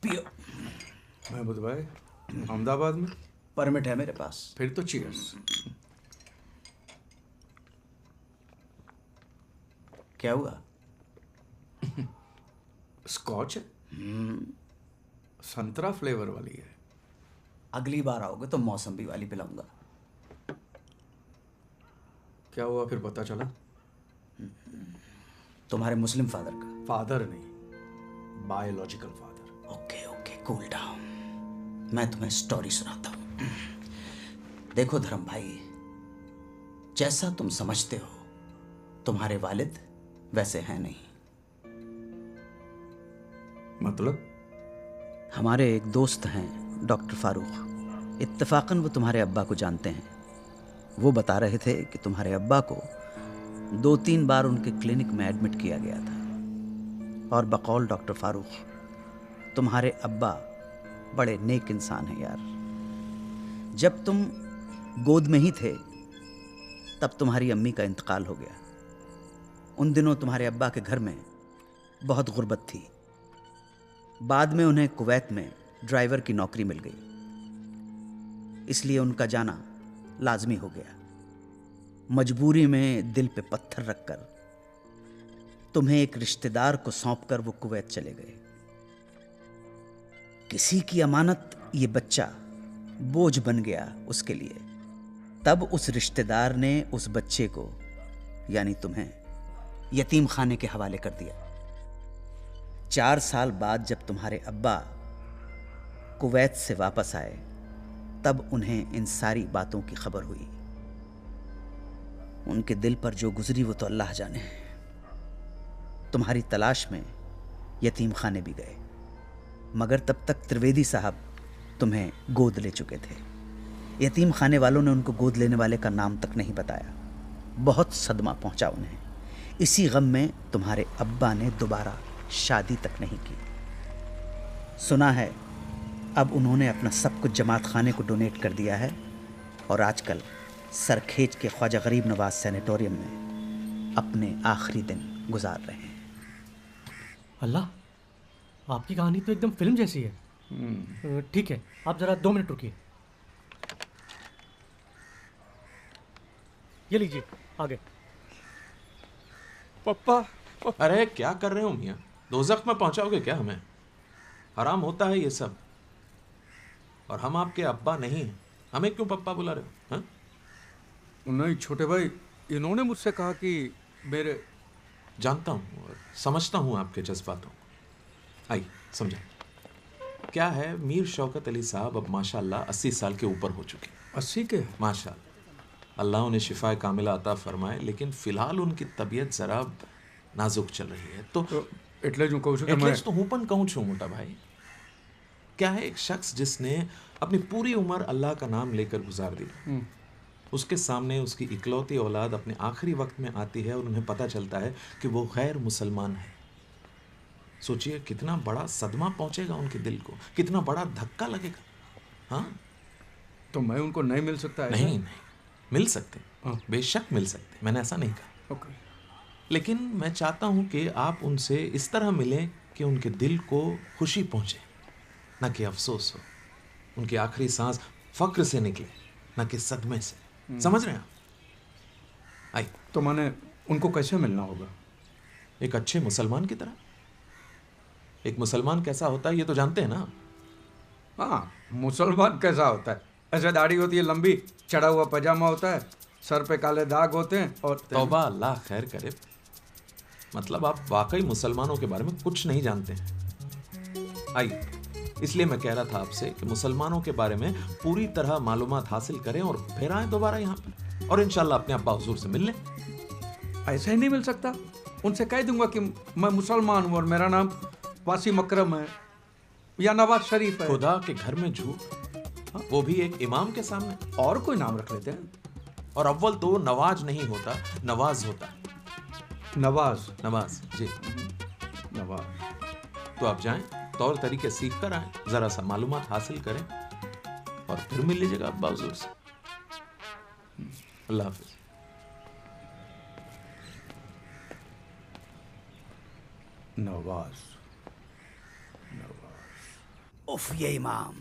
पियो।
महमूद भाई, अहमदाबाद में
परमिट है मेरे पास।
फिर तो चीयर्स।
क्या हुआ?
स्कॉच है, संतरा फ्लेवर वाली है।
अगली बार आओगे तो मौसम्बी वाली पिलाऊंगा।
क्या हुआ फिर पता चला?
तुम्हारे मुस्लिम फादर का।
फादर नहीं, biological father.
Okay okay, cool down. मैं तुम्हें स्टोरी सुनाता हूँ। देखो धर्म भाई, जैसा तुम समझते हो तुम्हारे वालिद वैसे हैं नहीं।
मतलब?
हमारे एक दोस्त हैं डॉक्टर फारूक, इत्तेफाकन वो तुम्हारे अब्बा को जानते हैं। वो बता रहे थे कि तुम्हारे अब्बा को 2-3 बार उनके क्लिनिक में एडमिट किया गया था। और बकौल डॉक्टर फारूक, तुम्हारे अब्बा बड़े नेक इंसान हैं यार। जब तुम गोद में ही थे तब तुम्हारी अम्मी का इंतकाल हो गया। उन दिनों तुम्हारे अब्बा के घर में बहुत गुर्बत थी। बाद में उन्हें कुवैत में ड्राइवर की नौकरी मिल गई, इसलिए उनका जाना लाजमी हो गया। मजबूरी में दिल पे पत्थर रखकर तुम्हें एक रिश्तेदार को सौंपकर वो कुवैत चले गए। किसी की अमानत ये बच्चा बोझ बन गया उसके लिए। तब उस रिश्तेदार ने उस बच्चे को, यानी तुम्हें, यतीम खाने के हवाले कर दिया। 4 साल बाद जब तुम्हारे अब्बा कुवैत से वापस आए तब उन्हें इन सारी बातों की खबर हुई। उनके दिल पर जो गुजरी वो तो अल्लाह जाने। तुम्हारी तलाश में यतीम खाने भी गए, मगर तब तक त्रिवेदी साहब तुम्हें गोद ले चुके थे। यतीम खाने वालों ने उनको गोद लेने वाले का नाम तक नहीं बताया। बहुत सदमा पहुंचा उन्हें। इसी गम में तुम्हारे अब्बा ने दोबारा शादी तक नहीं की। सुना है अब उन्होंने अपना सब कुछ जमात खाने को डोनेट कर दिया है और आजकल सरखेज के ख्वाजा गरीब नवाज सैनिटोरियम में अपने आखिरी दिन गुजार रहे हैं।
अल्लाह, आपकी कहानी तो एकदम फिल्म जैसी है। ठीक है, आप ज़रा 2 मिनट रुकिए। ये लीजिए आगे।
पप्पा
अरे क्या कर रहे हो मियाँ? दोज़ख में पहुंचाओगे क्या हमें? हराम होता है ये सब। और हम आपके अब्बा नहीं हैं, हमें क्यों पप्पा बुला रहे हो? हाँ?
नहीं छोटे भाई, इन्होंने मुझसे कहा कि मेरे...
जानता हूँ और समझता हूँ आपके जज्बातों को। आइए समझा। क्या है, मीर शौकत अली साहब अब माशाल्लाह 80 साल के ऊपर हो चुके।
80 के?
माशाल्लाह, अल्लाह उन्हें शिफा कामिला अता फरमाए, लेकिन फिलहाल उनकी तबीयत जरा नाजुक चल रही है। तो
એટલે જ હું કહું છું કે
એટલે જ તો હું પણ કહું છું मोटा भाई। क्या है, एक शख्स जिसने अपनी पूरी उम्र अल्लाह का नाम लेकर गुजार दी, उसके सामने उसकी इकलौती औलाद अपने आखिरी वक्त में आती है और उन्हें पता चलता है कि वो गैर मुसलमान है। सोचिए कितना बड़ा सदमा पहुंचेगा उनके दिल को, कितना बड़ा धक्का लगेगा। हाँ,
तो मैं उनको नहीं मिल सकता?
नहीं नहीं, मिल सकते, बेशक मिल सकते, मैंने ऐसा नहीं कहा।
ओके।
लेकिन मैं चाहता हूं कि आप उनसे इस तरह मिलें कि उनके दिल को खुशी पहुंचे, ना कि अफसोस हो। उनकी आखिरी सांस फक्र से निकले, ना कि सदमे से। समझ रहे हैं आप? आइए।
तो मैंने उनको कैसे मिलना होगा?
एक अच्छे मुसलमान की तरह। एक मुसलमान कैसा होता है ये तो जानते हैं ना?
हाँ, मुसलमान कैसा होता है? ऐसे दाढ़ी होती है लंबी, चढ़ा हुआ पजामा होता है, सर पे काले दाग होते हैं और...
तौबा, अल्लाह खैर करे। मतलब आप वाकई मुसलमानों के बारे में कुछ नहीं जानते हैं। आइए, इसलिए मैं कह रहा था आपसे कि मुसलमानों के बारे में पूरी तरह मालूमात हासिल करें और फिर आए दोबारा यहाँ पे, और इंशाल्लाह अपने अब्बा हुजूर से मिल लें।
ऐसे ही नहीं मिल सकता। उनसे कह दूंगा कि मैं मुसलमान हूँ और मेरा नाम वासिम अकरम है या नवाज शरीफ है।
खुदा के घर में झूठ, वो भी एक इमाम के सामने।
और कोई नाम रख लेते हैं।
और अव्वल तो नवाज नहीं होता, नवाज होता है।
नवाज?
नवाज जी,
नवाज।
तो आप जाएं, तौर तरीके सीख कर आए, जरा सा मालूमात हासिल करें और फिर मिल लीजिएगा अब्बा हुजूर से। अल्लाह हाफिज।
नवाज।
उफ, ये इमाम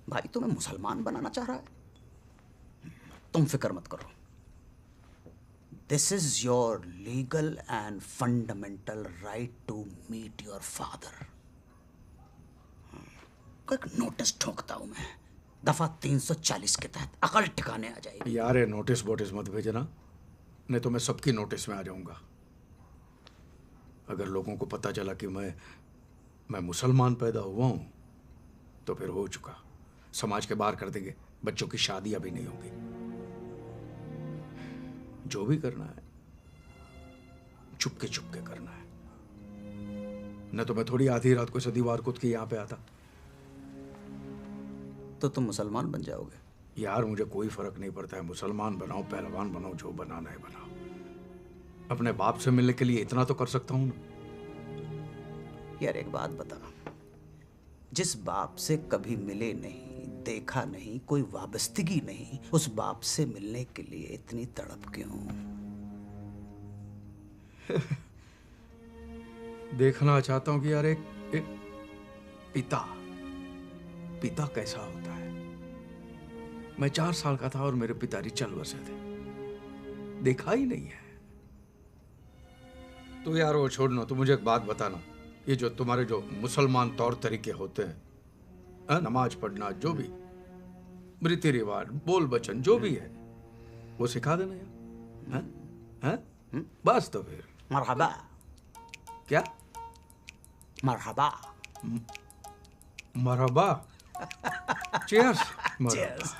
भाई तुम्हें मुसलमान बनाना चाह रहा है। तुम फिक्र मत करो, this is your legal and fundamental right to meet your father. एक नोटिस ठोकता हूं मैं, दफा 340 के तहत अकल ठिकाने आ जाएगी।
यार ये नोटिस वोटिस मत भेजना, नहीं तो मैं सबकी नोटिस में आ जाऊंगा। अगर लोगों को पता चला कि मैं मुसलमान पैदा हुआ हूं तो फिर हो चुका, समाज के बाहर कर देंगे, बच्चों की शादी अभी नहीं होगी। जो भी करना है चुपके चुपके करना है, न तो मैं थोड़ी आधी रात को सदीवार कूद के यहाँ पे आता।
तो तुम मुसलमान बन जाओगे?
यार मुझे कोई फर्क नहीं पड़ता है, मुसलमान बनाओ पहलवान बनाओ, जो बनाना है बनाओ। अपने बाप से मिलने के लिए इतना तो कर सकता हूं ना।
यार एक बात बता, जिस बाप से कभी मिले नहीं, देखा नहीं, कोई वाबस्तगी नहीं, उस बाप से मिलने के लिए इतनी तड़प क्यों?
देखना चाहता हूं कि यार एक पिता कैसा होता है। मैं 4 साल का था और मेरे पिताजी चल बसे थे, देखा ही नहीं है। तो यार वो छोड़ना, तो मुझे एक बात बताना, ये जो तुम्हारे जो मुसलमान तौर तरीके होते हैं, नमाज पढ़ना, जो भी रीति रिवाज, बोल बचन, जो भी है वो सिखा देना यार। हैं? बस तो फिर
मरहबा।
क्या?
मरहबा।
मरहबा। चीयर्स।
चीयर्स।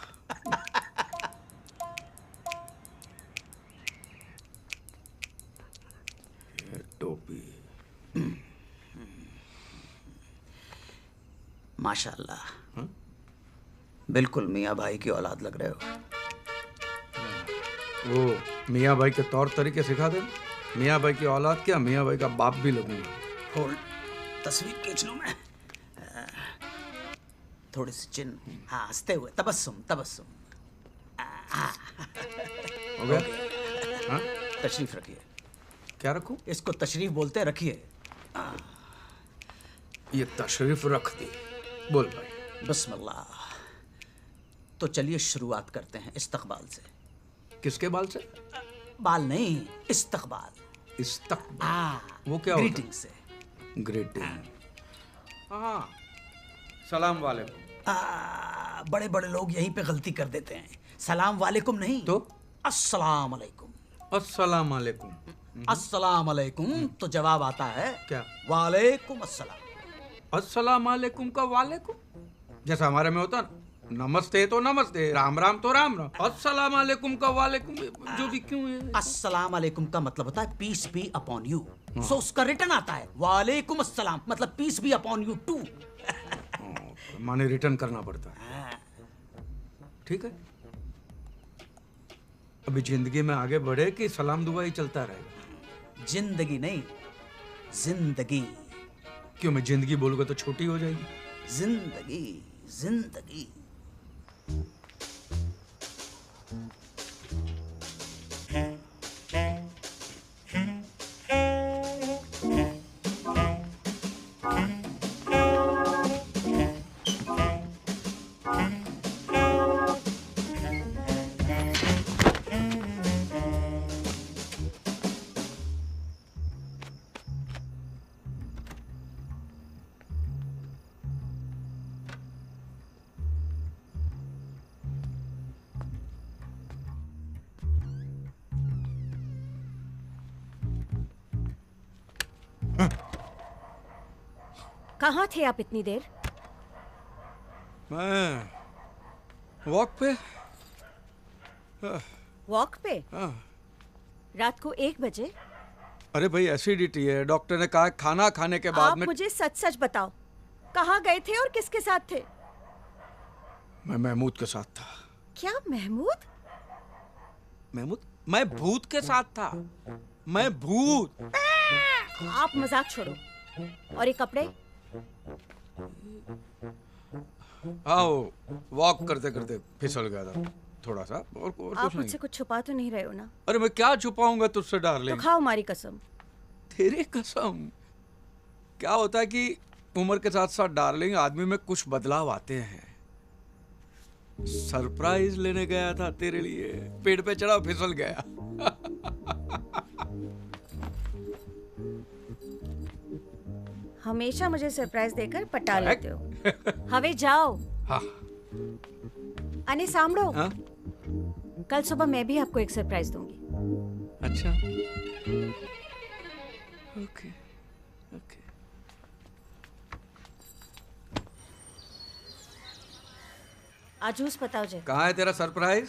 टोपी।
माशाल्लाह, बिल्कुल मियाँ भाई की औलाद लग रहे हो।
वो मियाँ भाई के तौर तरीके सिखा दे। मियाँ भाई की औलाद क्या, मियाँ भाई का बाप भी लगूंगा।
होल्ड, तस्वीर खींच लूं मैं। थोड़ी सी चिन, हाँ, हंसते हुए, तबस्सुम तबस्सुम।
हो गया? हाँ?
तशरीफ रखिए।
क्या रखूं?
इसको तशरीफ बोलते, रखिए।
ये तशरीफ रख दी। बोल भाई।
बिस्मिल्लाह। तो चलिए शुरुआत करते हैं इस्तकबाल से।
किसके बाल से?
बाल नहीं, इस्तकबाल।
इस्तकबाल वो क्या होता है?
ग्रीटिंग से।
ग्रीटिंग। हाँ, सलाम वालेकुम।
बड़े बड़े लोग यहीं पे गलती कर देते हैं। सलाम वालेकुम नहीं
तो
अस्सलाम वालेकुम।
अस्सलाम वालेकुम।
अस्सलाम वालेकुम तो जवाब आता है
क्या?
वालेकुम अस्सलाम।
अस्सलाम वालेकुम का वालेकुम, जैसा हमारे में होता ना, नमस्ते तो नमस्ते, राम राम तो राम राम, अस्सलाम वालेकुम का वालेकुम जो भी क्यों है?
अस्सलाम वालेकुम का मतलब होता है peace be upon you. So उसका रिटर्न आता है वालेकुम अस्सलाम, मतलब peace be upon you too.
माने रिटर्न करना पड़ता है। ठीक है, अभी जिंदगी में आगे बढ़े कि सलाम दुआ ही चलता रहेगा?
जिंदगी नहीं, जिंदगी।
क्यों, मैं जिंदगी बोलूंगा तो छोटी हो जाएगी?
जिंदगी, जिंदगी।
कहाँ थे आप इतनी देर?
मैं वॉक पे।
वॉक पे? रात को 1 बजे?
अरे भाई, एसिडिटी है, डॉक्टर ने कहा खाना खाने के बाद
आप
में।
मुझे सच सच बताओ, कहाँ गए थे और किसके साथ थे?
मैं महमूद के साथ था।
क्या महमूद?
महमूद? मैं भूत के साथ था। मैं भूत।
आप मजाक छोड़ो। और ये कपड़े?
आओ, वॉक करते करते फिसल गया था थोड़ा सा, और कुछ
आप
नहीं।
मुझसे कुछ छुपा तो नहीं रहे हो ना?
अरे मैं क्या छुपाऊंगा तुझसे
तो
डार्लिंग?
खाओ हमारी कसम।
तेरी कसम? क्या होता है कि उम्र के साथ साथ डार्लिंग आदमी में कुछ बदलाव आते हैं। सरप्राइज लेने गया था तेरे लिए, पेड़ पे चढ़ा फिसल गया।
हमेशा मुझे सरप्राइज देकर पटा लेते हो। हवे जाओ।
हाँ।
अने सामड़ो।
हाँ?
कल सुबह मैं भी आपको एक सरप्राइज दूंगी।
अच्छा, ओके ओके।
आजूस बताओ जे।
कहाँ है तेरा सरप्राइज?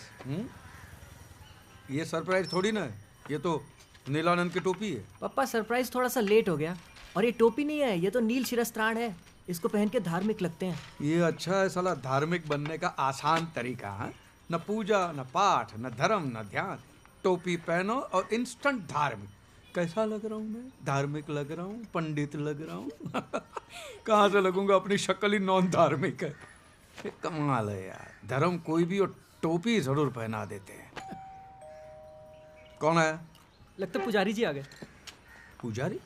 ये सरप्राइज थोड़ी ना है, ये तो नीलानंद की टोपी है।
पापा, सरप्राइज थोड़ा सा लेट हो गया। और ये टोपी नहीं है, ये तो नील शिरस्त्राण है। इसको पहन के धार्मिक लगते हैं।
ये अच्छा है साला, धार्मिक बनने का आसान तरीका है। न पूजा, न पाठ, न धर्म, न ध्यान, टोपी पहनो और इंस्टेंट धार्मिक। कैसा लग रहा हूँ मैं? धार्मिक लग रहा हूँ, पंडित लग रहा हूँ। कहाँ से लगूंगा, अपनी शक्ल ही नॉन धार्मिक है। ये कमाल है यार, धर्म कोई भी और टोपी जरूर पहना देते हैं। कौन है?
लगता पुजारी जी आ गए।
पुजारी?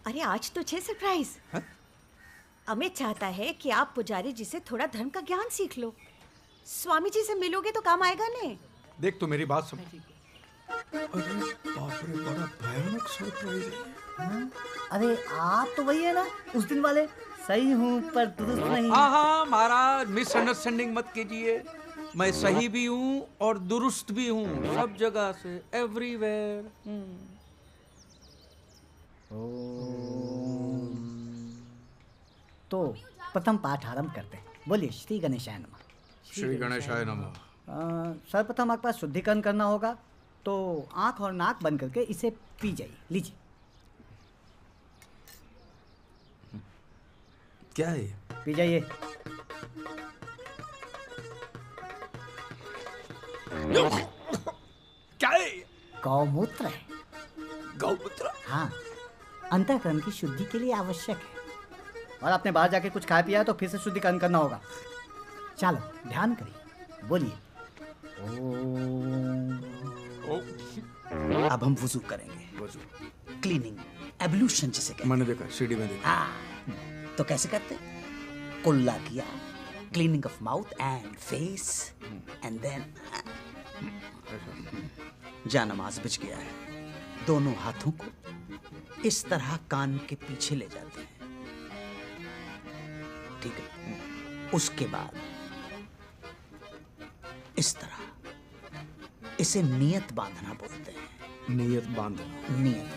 अरे आज तो छे सरप्राइज। अमित चाहता है कि आप पुजारी जी से थोड़ा धर्म का ज्ञान सीख लो। स्वामी जी से मिलोगे तो काम आएगा ने।
देख तो मेरी बात सुन। अरे बाप रे, बड़ा भयानक सरप्राइज है।
अरे आप तो वही है ना उस दिन वाले? सही हूँ पर दुरुस्त नहीं।
हाँ हाँ महाराज, मिसअंडरस्टैंडिंग मत कीजिए। मैं सही भी हूँ और दुरुस्त भी हूँ, सब जगह से, एवरीवेयर।
तो प्रथम पाठ आरंभ करते हैं। बोलिए श्री गणेशाय नमः।
श्री गणेशाय नमः।
सर्वप्रथम आपके पास शुद्धिकरण करना होगा, तो आंख और नाक बंद करके इसे पी जाइए। लीजिए।
क्या है?
पी जाइए।
क्या है?
गौमूत्र है।
गौमूत्र?
हाँ, अंतःकरण की शुद्धि के लिए आवश्यक है। और आपने बाहर जाके कुछ खाया पिया तो फिर से शुद्धिकरण करना होगा। चलो ध्यान करिए। बोलिए।
अब हम वुजू करेंगे।
वुजू,
क्लीनिंग, एब्लूशन जिसे कहते हैं।
मैंने देखा, सीढ़ी में देखा।
तो कैसे करते? कुल्ला किया, cleaning of mouth and face, and then
जा नमाज बिछ गया है। दोनों हाथों को इस तरह कान के पीछे ले जाते हैं, ठीक है? उसके बाद इस तरह इसे नियत बांधना बोलते हैं।
नियत बांधना।
नियत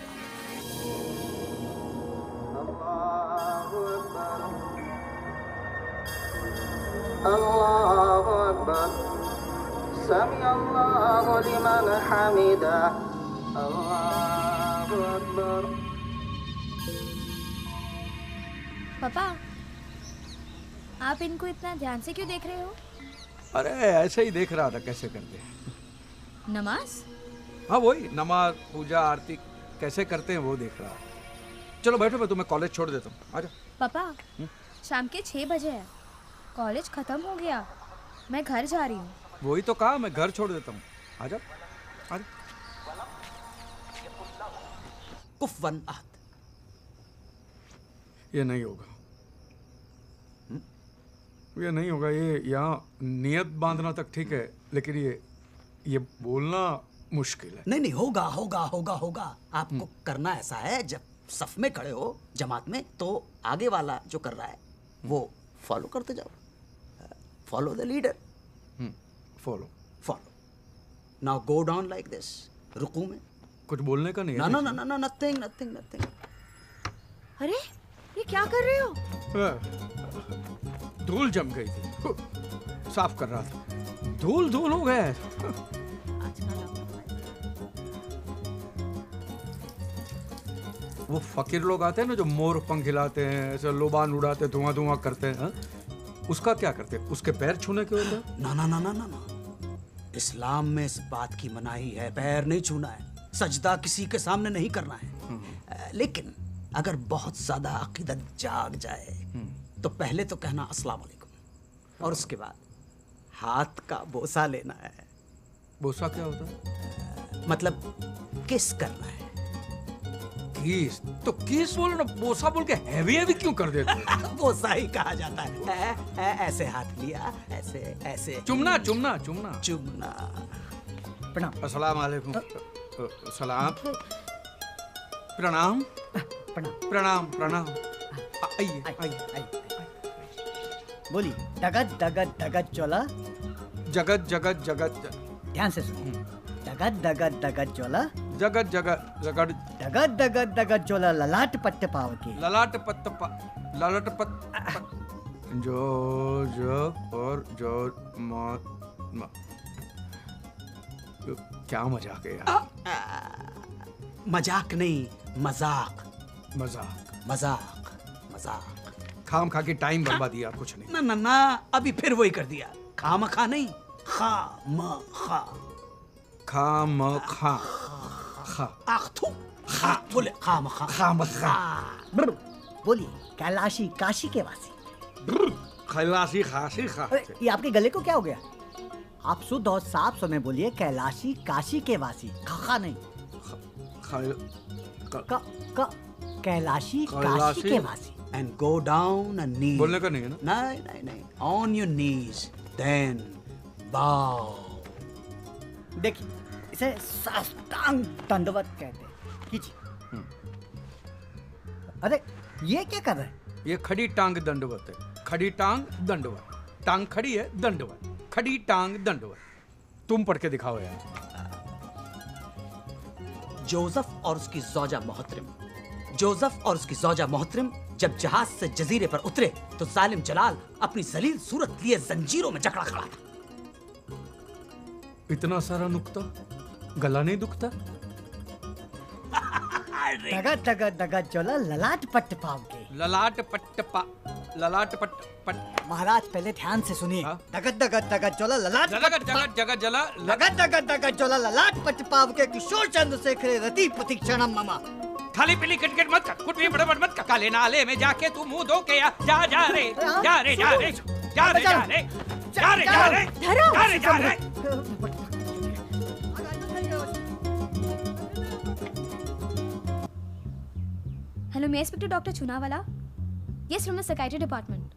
अल्लाहु अकबर, समी अल्लाहु लिमन हमिदा, अल्लाहु अकबर।
पापा, आप इनको इतना ध्यान से क्यों देख रहे हो?
अरे ऐसे ही देख रहा था कैसे करते हैं।
नमाज?
हाँ वही नमाज, पूजा, आरती कैसे करते हैं वो देख रहा था। चलो बैठो, मैं तुम्हें कॉलेज छोड़ देता हूँ, आजा।
पापा, शाम के 6 बजे है, कॉलेज खत्म हो गया, मैं घर जा रही हूँ।
वही तो कहा, मैं घर छोड़ देता हूँ, आजा आजा।
कुफवन अहद।
ये नहीं होगा, ये नहीं होगा। ये यहाँ नियत बांधना तक ठीक है, लेकिन ये बोलना मुश्किल है।
नहीं नहीं, होगा होगा होगा होगा। आपको करना ऐसा है, जब सफ में खड़े हो जमात में, तो आगे वाला जो कर रहा है वो फॉलो करते जाओ। Follow the leader.
Follow
follow. Now go down like this. रुकू में
कुछ बोलने का नहीं है।
ना ना ना ना, नथिंग नथिंग नथिंग।
अरे ये क्या कर रहे हो?
धूल जम गई थी, साफ कर रहा था, धूल धूल हो गया है। वो फकीर लोग आते हैं ना, जो मोर पंख हिलाते हैं, ऐसे लोबान उड़ाते, धुआं धुआं करते हैं, उसका क्या करते हैं? उसके पैर छूने के होते हैं?
ना ना ना ना ना ना, इस्लाम में इस बात की मनाही है, पैर नहीं छूना है, सजदा किसी के सामने नहीं करना है। लेकिन अगर बहुत ज्यादा अकीदत जाग जाए तो पहले तो कहना अस्सलाम वालेकुम, और उसके बाद हाथ का बोसा लेना है।
बोसा क्या होता है?
मतलब किस करना है।
किस? तो किस बोलो ना, बोसा बोल के हैवी हैवी क्यों कर देते हो?
बोसा ही कहा जाता है। ऐसे हाथ लिया, ऐसे ऐसे
चुमना चुमना चुमना
चुमना।
प्रणाम।
अस्सलाम वालेकुम। सलाम। प्रणाम प्रणाम प्रणाम। आइए आइए।
बोलिए। डगत डगत डगत चोला।
जगत जगत जगत।
ध्यान से सुनिए। डगत डगत डगत चोला।
जगत जगत जगत।
डगत डगत डगत चोला ललाट पट्ट पाव के।
ललाट पत्त ललाट पत्त। जो और जो क्या मजाक है यार?
मजाक नहीं, मजाक
मजाक
मजाक मजाक।
खाम खा के टाइम बर्बाद दिया, कुछ नहीं।
ना ना ना, अभी फिर वही कर दिया। खाम खा नहीं, खा म खा।
खाम खा खा
आखथू खा बोले, खाम खा
खाम खा।
बोलिए। कैलाशी काशी के वासी।
कैलाशी खासी खा।
ये आपके गले को क्या हो गया? आप शुद्ध और साफ समय बोलिए। कैलाशी काशी के वासी। खा नहीं, कैलाशी काशी के वासी। And go down and kneel.
बोलने का नहीं है ना?
नहीं नहीं नहीं, on your knees, then bow. देखिए, इसे साष्टांग दंडवत कहते हैं। कीजिए। अरे ये क्या कर रहे हैं?
ये खड़ी टांग दंडवत है। खड़ी टांग दंडवत। टांग खड़ी है, दंडवत। खड़ी टांग दंडवत। तुम पढ़ के दिखाओ यार।
जोसेफ और उसकी ज़ौजा मोहतरम। जोसेफ और उसकी ज़ौजा मोहतरम जब जहाज से जजीरे पर उतरे तो जालिम जलाल अपनी जलील सूरत लिए जंजीरों में जकड़ा खड़ा था।
इतना सारा नुक्ता, गला नहीं दुखता?
दगत दगत दगत चोला ललाट पट्ट पाव के।
ललाट पट्ट पा ललाट पट्ट पट।
महाराज पहले ध्यान से सुनिए। दगत दगत दगत चोला ललाट
जगत जगत जगत जला
दगत दगत दगत चोला ललाट पट्ट पाव के किशोर चंद्र शेखर रति प्रतीक्षणम ममा।
खाली पीली किटकिट मत कर, कुछ भी बड़बड़ मत कर। काले नाले में जाके तू मुंह धो के जा जा रे जा रे जा रे जा रे जा रे जा रे जा रे जा रे जा रे।
हेलो, मैं inspector doctor Chunawala. Yes, from the psychiatry department.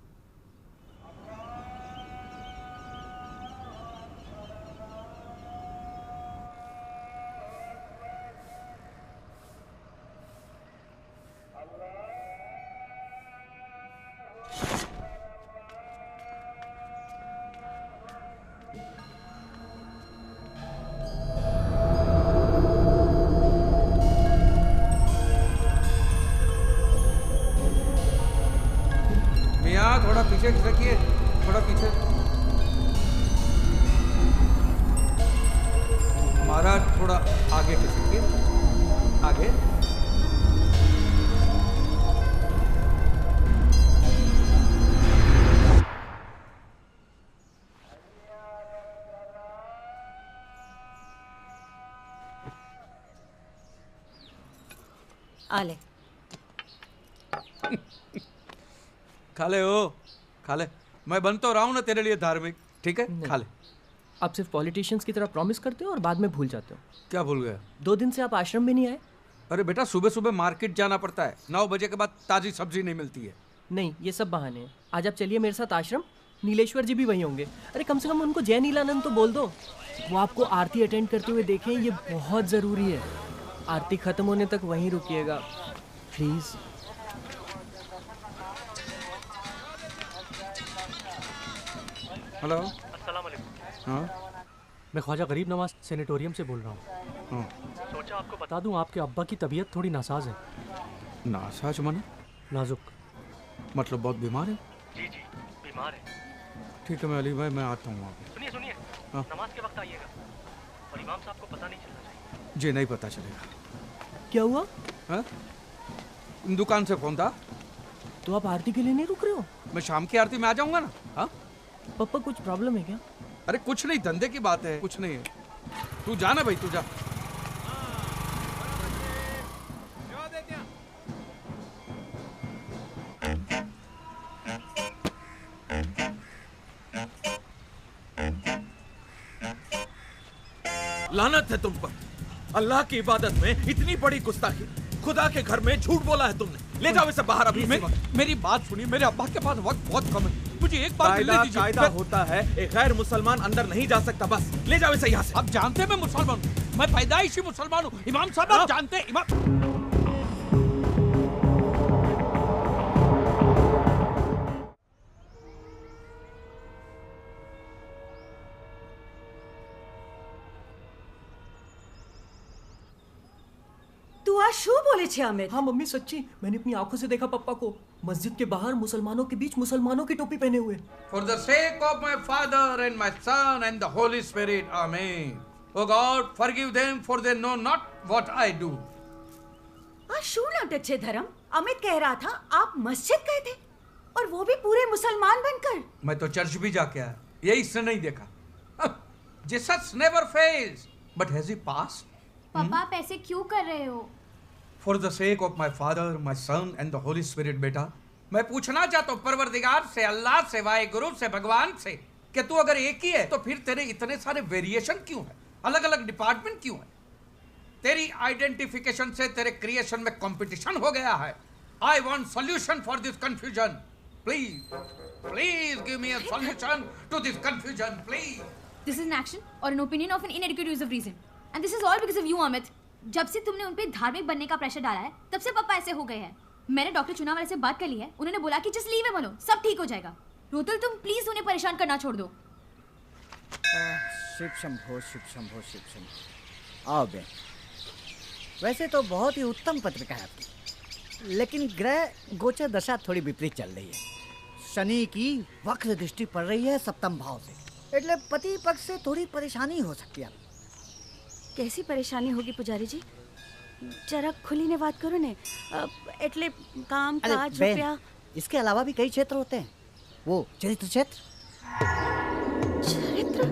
पीछे खिसकिए, थोड़ा पीछे। महाराज थोड़ा आगे खिसकिए, आगे।
आ ले।
खा ले ओ, खा ले। मैं बन तो रहा हूं ना तेरे लिए धार्मिक, ठीक है? खा ले।
आप सिर्फ पॉलिटिशियंस की तरह प्रॉमिस करते हो और बाद में भूल जाते हो।
क्या भूल गया?
2 दिन से आप आश्रम में नहीं आए।
अरे बेटा, सुबह सुबह मार्केट जाना पड़ता है, 9 बजे के बाद ताजी सब्जी नहीं मिलती है।
नहीं, ये सब बहाने हैं। आज आप चलिए मेरे साथ आश्रम, नीलेश्वर जी भी वहीं होंगे। अरे कम से कम उनको जय नीलानंद तो बोल दो। वो आपको आरती अटेंड करते हुए देखें, ये बहुत ज़रूरी है। आरती खत्म होने तक वहीं रुकिएगा प्लीज।
हेलो,
अस्सलाम वालेकुम।
हाँ
मैं ख्वाजा गरीब नवाज सेनेटोरियम से बोल रहा हूँ। सोचा आपको बता दूं, आपके अब्बा की तबीयत थोड़ी नासाज है।
नासाज माने?
नाजुक।
मतलब बहुत बीमार है?
जी जी, बीमार है।
ठीक है, मैं अली भाई मैं आता हूँ वहाँ पे।
सुनिए सुनिए,
हाँ।
नमाज के वक्त आइएगा और इमाम साहब को पता नहीं चलना चाहिए।
जी नहीं पता चलेगा।
क्या हुआ?
हाँ? दुकान से फोन था।
तो आप आरती के लिए नहीं रुक रहे हो?
मैं शाम की आरती में आ जाऊंगा ना। हाँ
पापा, कुछ प्रॉब्लम है क्या?
अरे कुछ नहीं, धंधे की बात है, कुछ नहीं है। तू जा ना भाई, तू जा।
लानत है तुम पर। अल्लाह की इबादत में इतनी बड़ी गुस्ताखी। खुदा के घर में झूठ बोला है तुमने। ले जाओ इसे बाहर अभी।
मेरी बात सुनिए, मेरे अब्बा के पास वक्त बहुत कम है, मुझे एक बार मिलने दीजिए।
कायदा होता है, एक गैर मुसलमान अंदर नहीं जा सकता। बस ले जाओ इसे यहाँ से।
आप जानते हैं मैं मुसलमान हूँ, मैं पैदाइशी मुसलमान हूँ। इमाम साहब आप जानते हैं इमाम।
શું બોલે છે અમિત?
हाँ मम्मी, सच्ची मैंने अपनी आंखों से देखा पप्पा को मस्जिद के बाहर मुसलमानों के बीच मुसलमानों की टोपी पहने हुए।
For the sake of my Father and my Son and the Holy Spirit, Amen. Oh God, forgive them for they know not what I do.
આ શું નાટક છે ધરમ? અમિત कह रहा था आप मस्जिद गए थे और वो भी पूरे मुसलमान बनकर।
मैं तो चर्च भी जाके आया, यही इसने नहीं देखा। Jesus never fails, but has he passed?
पापा आप ऐसे क्यों कर रहे हो?
For the sake of my Father, my Son and the Holy Spirit, बेटा मैं पूछना चाहता हूँ परवरदिगार से, अल्लाह से, वाहिगुरु से, भगवान से कि तू अगर एक ही है तो फिर तेरे इतने सारे वेरिएशन क्यों है, अलग अलग डिपार्टमेंट क्यों है? तेरी आइडेंटिफिकेशन से तेरे क्रिएशन में कंपटीशन हो गया है। I want solution for this confusion. Please please give me a solution to this confusion please.
This is an action और an opinion of an inadequate use of reason and this is all because of you Amit. जब से तुमने उन पे धार्मिक बनने का pressure डाला है तब से पापा ऐसे हो गए हैं। मैंने डॉक्टर चुनाव वाले से बात कर ली है, उन्होंने बोला कि जस्ट लीव हिम अलोन, सब ठीक हो जाएगा। रोतल तुम प्लीज उन्हें परेशान करना छोड़ दो।
शिव शंभो शिव शंभो शिव शंभो। आओ बे, वैसे तो बहुत ही उत्तम पत्रिका है आपकी, लेकिन ग्रह गोचर दशा थोड़ी विपरीत चल रही है। शनि की वक्र दृष्टि पड़ रही है सप्तम भाव से, એટલે पति पक्ष से थोड़ी परेशानी हो सकती है।
कैसी परेशानी होगी पुजारी जी? जरा खुली ने बात करो ने। એટલે काम काज रुपया।
इसके अलावा भी कई क्षेत्र होते हैं। वो चरित्र क्षेत्र।
चरित्र?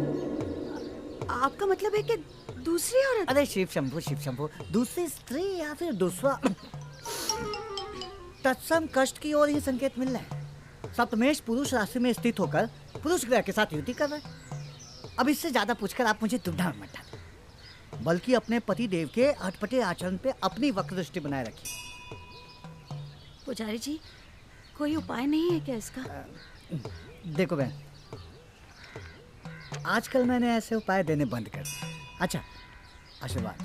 आपका मतलब है कि दूसरी औरत?
अरे शिव शंभो, दूसरी स्त्री या फिर दूसरा तत्सम कष्ट की ओर ही संकेत मिल रहा है। सप्तमेश पुरुष राशि में स्थित होकर पुरुष ग्रह के साथ युति कर रहे हैं। अब इससे ज्यादा पूछकर आप मुझे दुविधा में मत डालें, बल्कि अपने पति देव के अटपटे आचरण पे अपनी वक्र दृष्टि बनाए रखिए।
पुजारी जी कोई उपाय नहीं है क्या इसका?
देखो बहन, आजकल मैंने ऐसे उपाय देने बंद कर दिए। अच्छा, आशीर्वाद।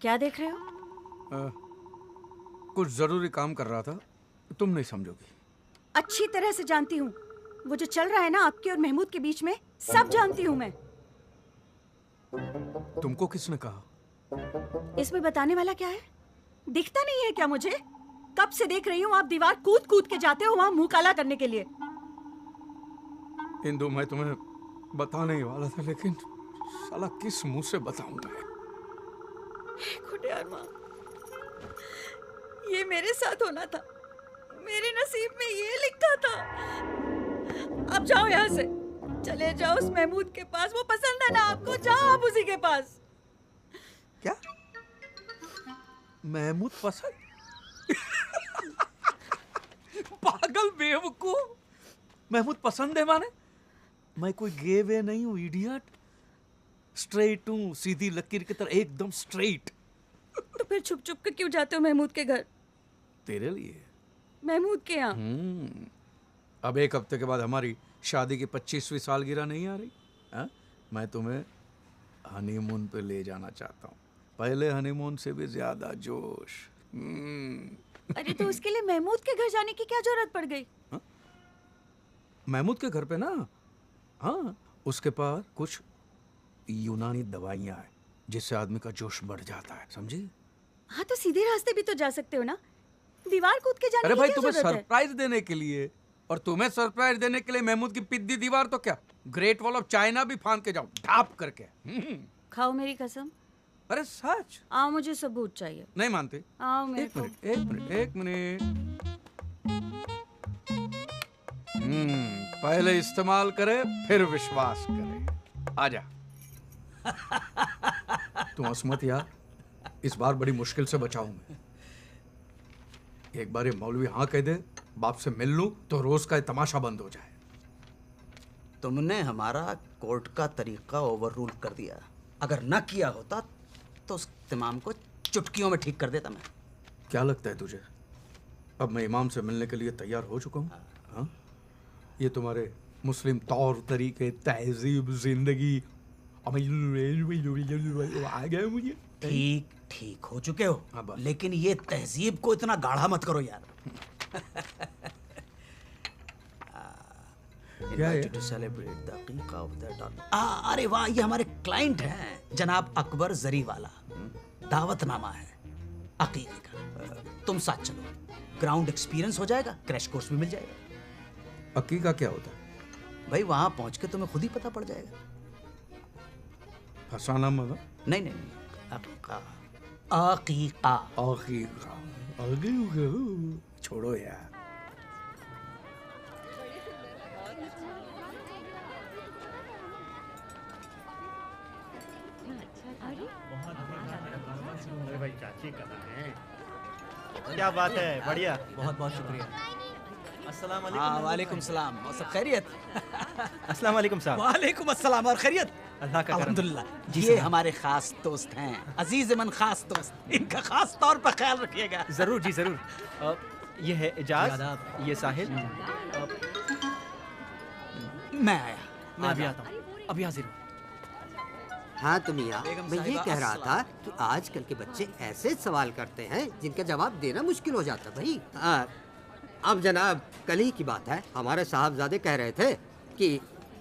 क्या देख रहे हो?
कुछ जरूरी काम कर रहा था, तुम नहीं समझोगी।
अच्छी तरह से जानती हूँ। वो जो चल रहा है ना आपके और महमूद के बीच में, सब जानती हूँ मैं।
तुमको किसने कहा?
इसमें बताने वाला क्या है? दिखता नहीं है क्या मुझे? कब से देख रही हूँ आप दीवार कूद कूद के जाते हो वहां मुंह काला करने के लिए।
इंदु, मैं तुम्हें बताने ही वाला था, लेकिन साला किस मुंह से बताऊंगा?
खुदियार माँ, ये मेरे साथ होना था, मेरे नसीब में ये लिखा था। अब जाओ यहाँ से, चले जाओ उस महमूद के पास। वो पसंद है ना आपको, जाओ आप उसी के पास।
क्या महमूद पसंद? पागल बेवकूफ, महमूद पसंद है माने? मैं कोई गे वे नहीं हूँ इडियट। स्ट्रेट हूँ, सीधी लकीर की तरह एकदम स्ट्रेट।
तो फिर छुप छुप के क्यों जाते हो महमूद के घर?
तेरे लिए।
महमूद के यहाँ?
अब एक हफ्ते के बाद हमारी शादी की 25वीं सालगिरह नहीं आ रही? मैं तुम्हें हनीमून पे ले जाना चाहता हूँ। पहले हनीमून से भी ज्यादा जोश।
अरे तो उसके लिए महमूद के घर जाने की क्या जरूरत पड़ गई?
महमूद के घर पे ना, हाँ, उसके पास कुछ यूनानी दवाइयाँ हैं जिससे आदमी का जोश बढ़ जाता है, समझी?
हाँ, तो सीधे रास्ते भी तो जा सकते हो ना, दीवार कूद के जाने
अरे
की
भाई,
क्या
तुम्हें
जरूरत है?
सरप्राइज देने के लिए, और तुम्हें सरप्राइज देने के लिए महमूद की पिद्दी दीवार तो क्या, ग्रेट वॉल ऑफ चाइना भी फांद के जाऊं ढाप करके।
खाओ मेरी कसम।
अरे सच?
आओ, मुझे सबूत चाहिए।
नहीं मानते?
आओ मेरे को।
एक मिनट। पहले इस्तेमाल करे फिर विश्वास करे। आजा। तू हंस मत यार, इस बार बड़ी मुश्किल से बचाऊं मैं। एक बार ये मौलवी हाँ कह दे, बाप से मिल लूं तो रोज का ये तमाशा बंद हो जाए।
तुमने हमारा कोर्ट का तरीका ओवर रूल कर दिया। अगर न किया होता तो उस तमाम को चुटकियों में ठीक कर देता मैं।
क्या लगता है तुझे, अब मैं इमाम से मिलने के लिए तैयार हो चुका हूँ? हाँ? ये तुम्हारे मुस्लिम तौर तरीके, तहजीब, जिंदगी आ गया मुझे।
ठीक हो चुके हो, लेकिन ये तहजीब को इतना गाढ़ा मत करो यार। To celebrate the aqiqah of their daughter. अरे वाह, ये हमारे क्लाइंट हैं जनाब अकबर जरीवाला। दावतनामा है अकीके का। तुम साथ चलो, ग्राउंड एक्सपीरियंस हो जाएगा, क्रैश कोर्स भी मिल जाएगा।
अकीका क्या होता है
भाई? वहां पहुंच के तुम्हें खुद ही पता पड़ जाएगा।
फसाना मगर?
नहीं, अकीका। अकीका।
छोड़ो यार।
अरे भाई, चाची कहाँ हैं? क्या बात है, बढ़िया।
बहुत बहुत शुक्रिया।
अस्सलाम वालेकुम। वालेकुम सलाम। और सब खैरियत?
अस्सलाम वालेकुम साहब।
वालेकुम अस्सलाम। और खैरियत?
अल्लाह का करम।
अल्हम्दुलिल्लाह। ये हमारे खास दोस्त हैं, अजीज मन खास दोस्त। इनका खास तौर पर ख्याल रखिएगा।
जरूर जी जरूर। ये है इजाज, ये साहिल।
मैं आया।
मैं अभी आता हूँ, अभी हाजिर हूँ।
हाँ तो मियाँ, मैं ये कह रहा था कि आजकल के बच्चे ऐसे सवाल करते हैं जिनका जवाब देना मुश्किल हो जाता भाई। अब जनाब, कल ही की बात है, हमारे साहबजादे कह रहे थे कि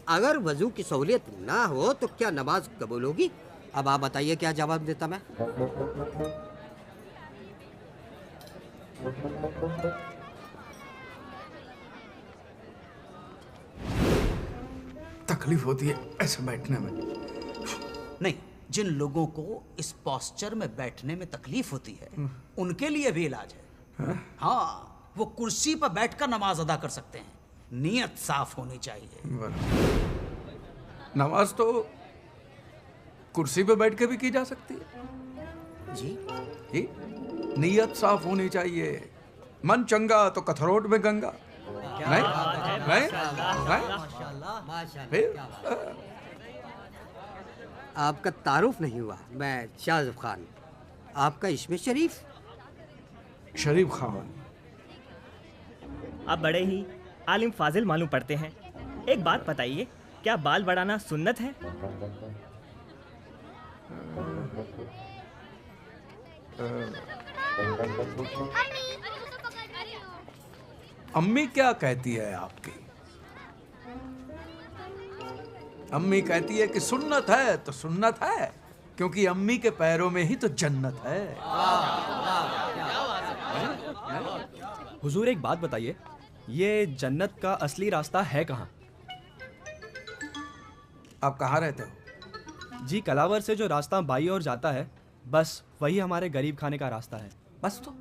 अगर वजू की सहूलियत ना हो तो क्या नमाज कबूल होगी? अब आप बताइए क्या जवाब देता मैं?
तकलीफ होती है ऐसे बैठने में?
नहीं, जिन लोगों को इस पोस्चर में बैठने में तकलीफ होती है उनके लिए भी इलाज है। हाँ, वो कुर्सी पर बैठकर नमाज अदा कर सकते हैं। नियत साफ होनी चाहिए।
नमाज तो कुर्सी पे बैठ के भी की जा सकती है
जी।
नियत साफ होनी चाहिए। मन चंगा तो कथरोट में गंगा। नहीं?
आपका तारुफ नहीं हुआ। मैं शाहज़ब खान। आपका इसमें शरीफ?
शरीफ खान।
आप बड़े ही आलिम फाजिल मालूम पड़ते हैं। एक बात बताइए, क्या बाल बढ़ाना सुन्नत है?
अम्मी क्या कहती है आपकी? अम्मी कहती है कि सुन्नत है तो सुन्नत है, क्योंकि अम्मी के पैरों में ही तो जन्नत है।
हुजूर एक बात बताइए, ये जन्नत का असली रास्ता है कहाँ?
आप कहाँ रहते हो?
जी कलावर से जो रास्ता बाई ओर जाता है, बस वही हमारे गरीब खाने का रास्ता है।
बस तो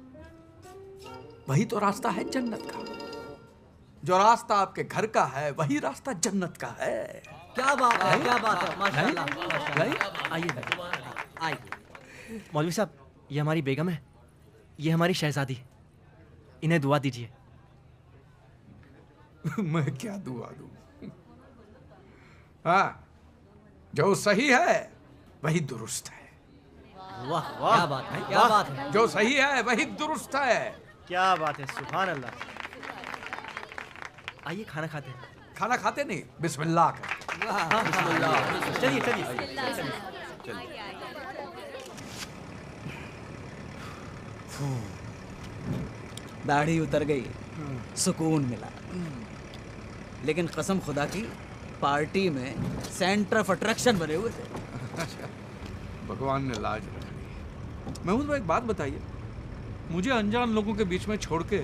वही तो रास्ता है जन्नत का। जो रास्ता आपके घर का है वही रास्ता जन्नत का है।
क्या बात है, क्या बात है, माशाल्लाह।
आइए मौलवी साहब, ये हमारी बेगम है, ये हमारी शहजादी, इन्हें दुआ दीजिए।
मैं क्या दुआ दूं? हाँ, जो सही है वही दुरुस्त है।
वाह वाह, क्या बात है, क्या बात है।
जो सही है वही दुरुस्त है।
क्या बात है, सुभान अल्लाह।
आइए खाना खाते हैं।
खाना खाते नहीं, बिस्मिल्लाह करते।
चलिए चलिए।
दाढ़ी उतर गई, सुकून मिला। लेकिन कसम खुदा की पार्टी में सेंटर ऑफ अट्रैक्शन बने हुए थे।
भगवान ने लाज रखी। महमूद भाई एक बात बताइए, मुझे अनजान लोगों के बीच में छोड़ के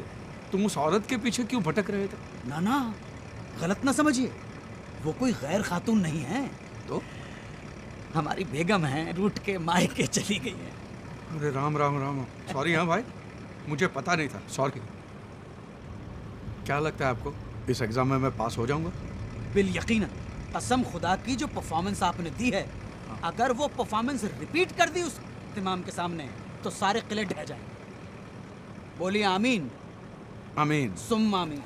तुम उस औरत के पीछे क्यों भटक रहे थे?
ना ना, गलत ना समझिए, वो कोई गैर खातून नहीं है।
तो
हमारी बेगम है, रूठ के मायके चली गई है।
अरे राम राम राम, सॉरी। हाँ भाई, मुझे पता नहीं था, सॉरी। क्या लगता है आपको इस एग्जाम में मैं पास हो जाऊंगा?
बिल यकीनन, कसम खुदा की जो परफॉर्मेंस आपने दी है, अगर वो परफॉर्मेंस रिपीट कर दी उस इमाम के सामने तो सारे किले ढह जाएंगे। बोलिए आमीन।
आमीन
सुम्मा आमीन।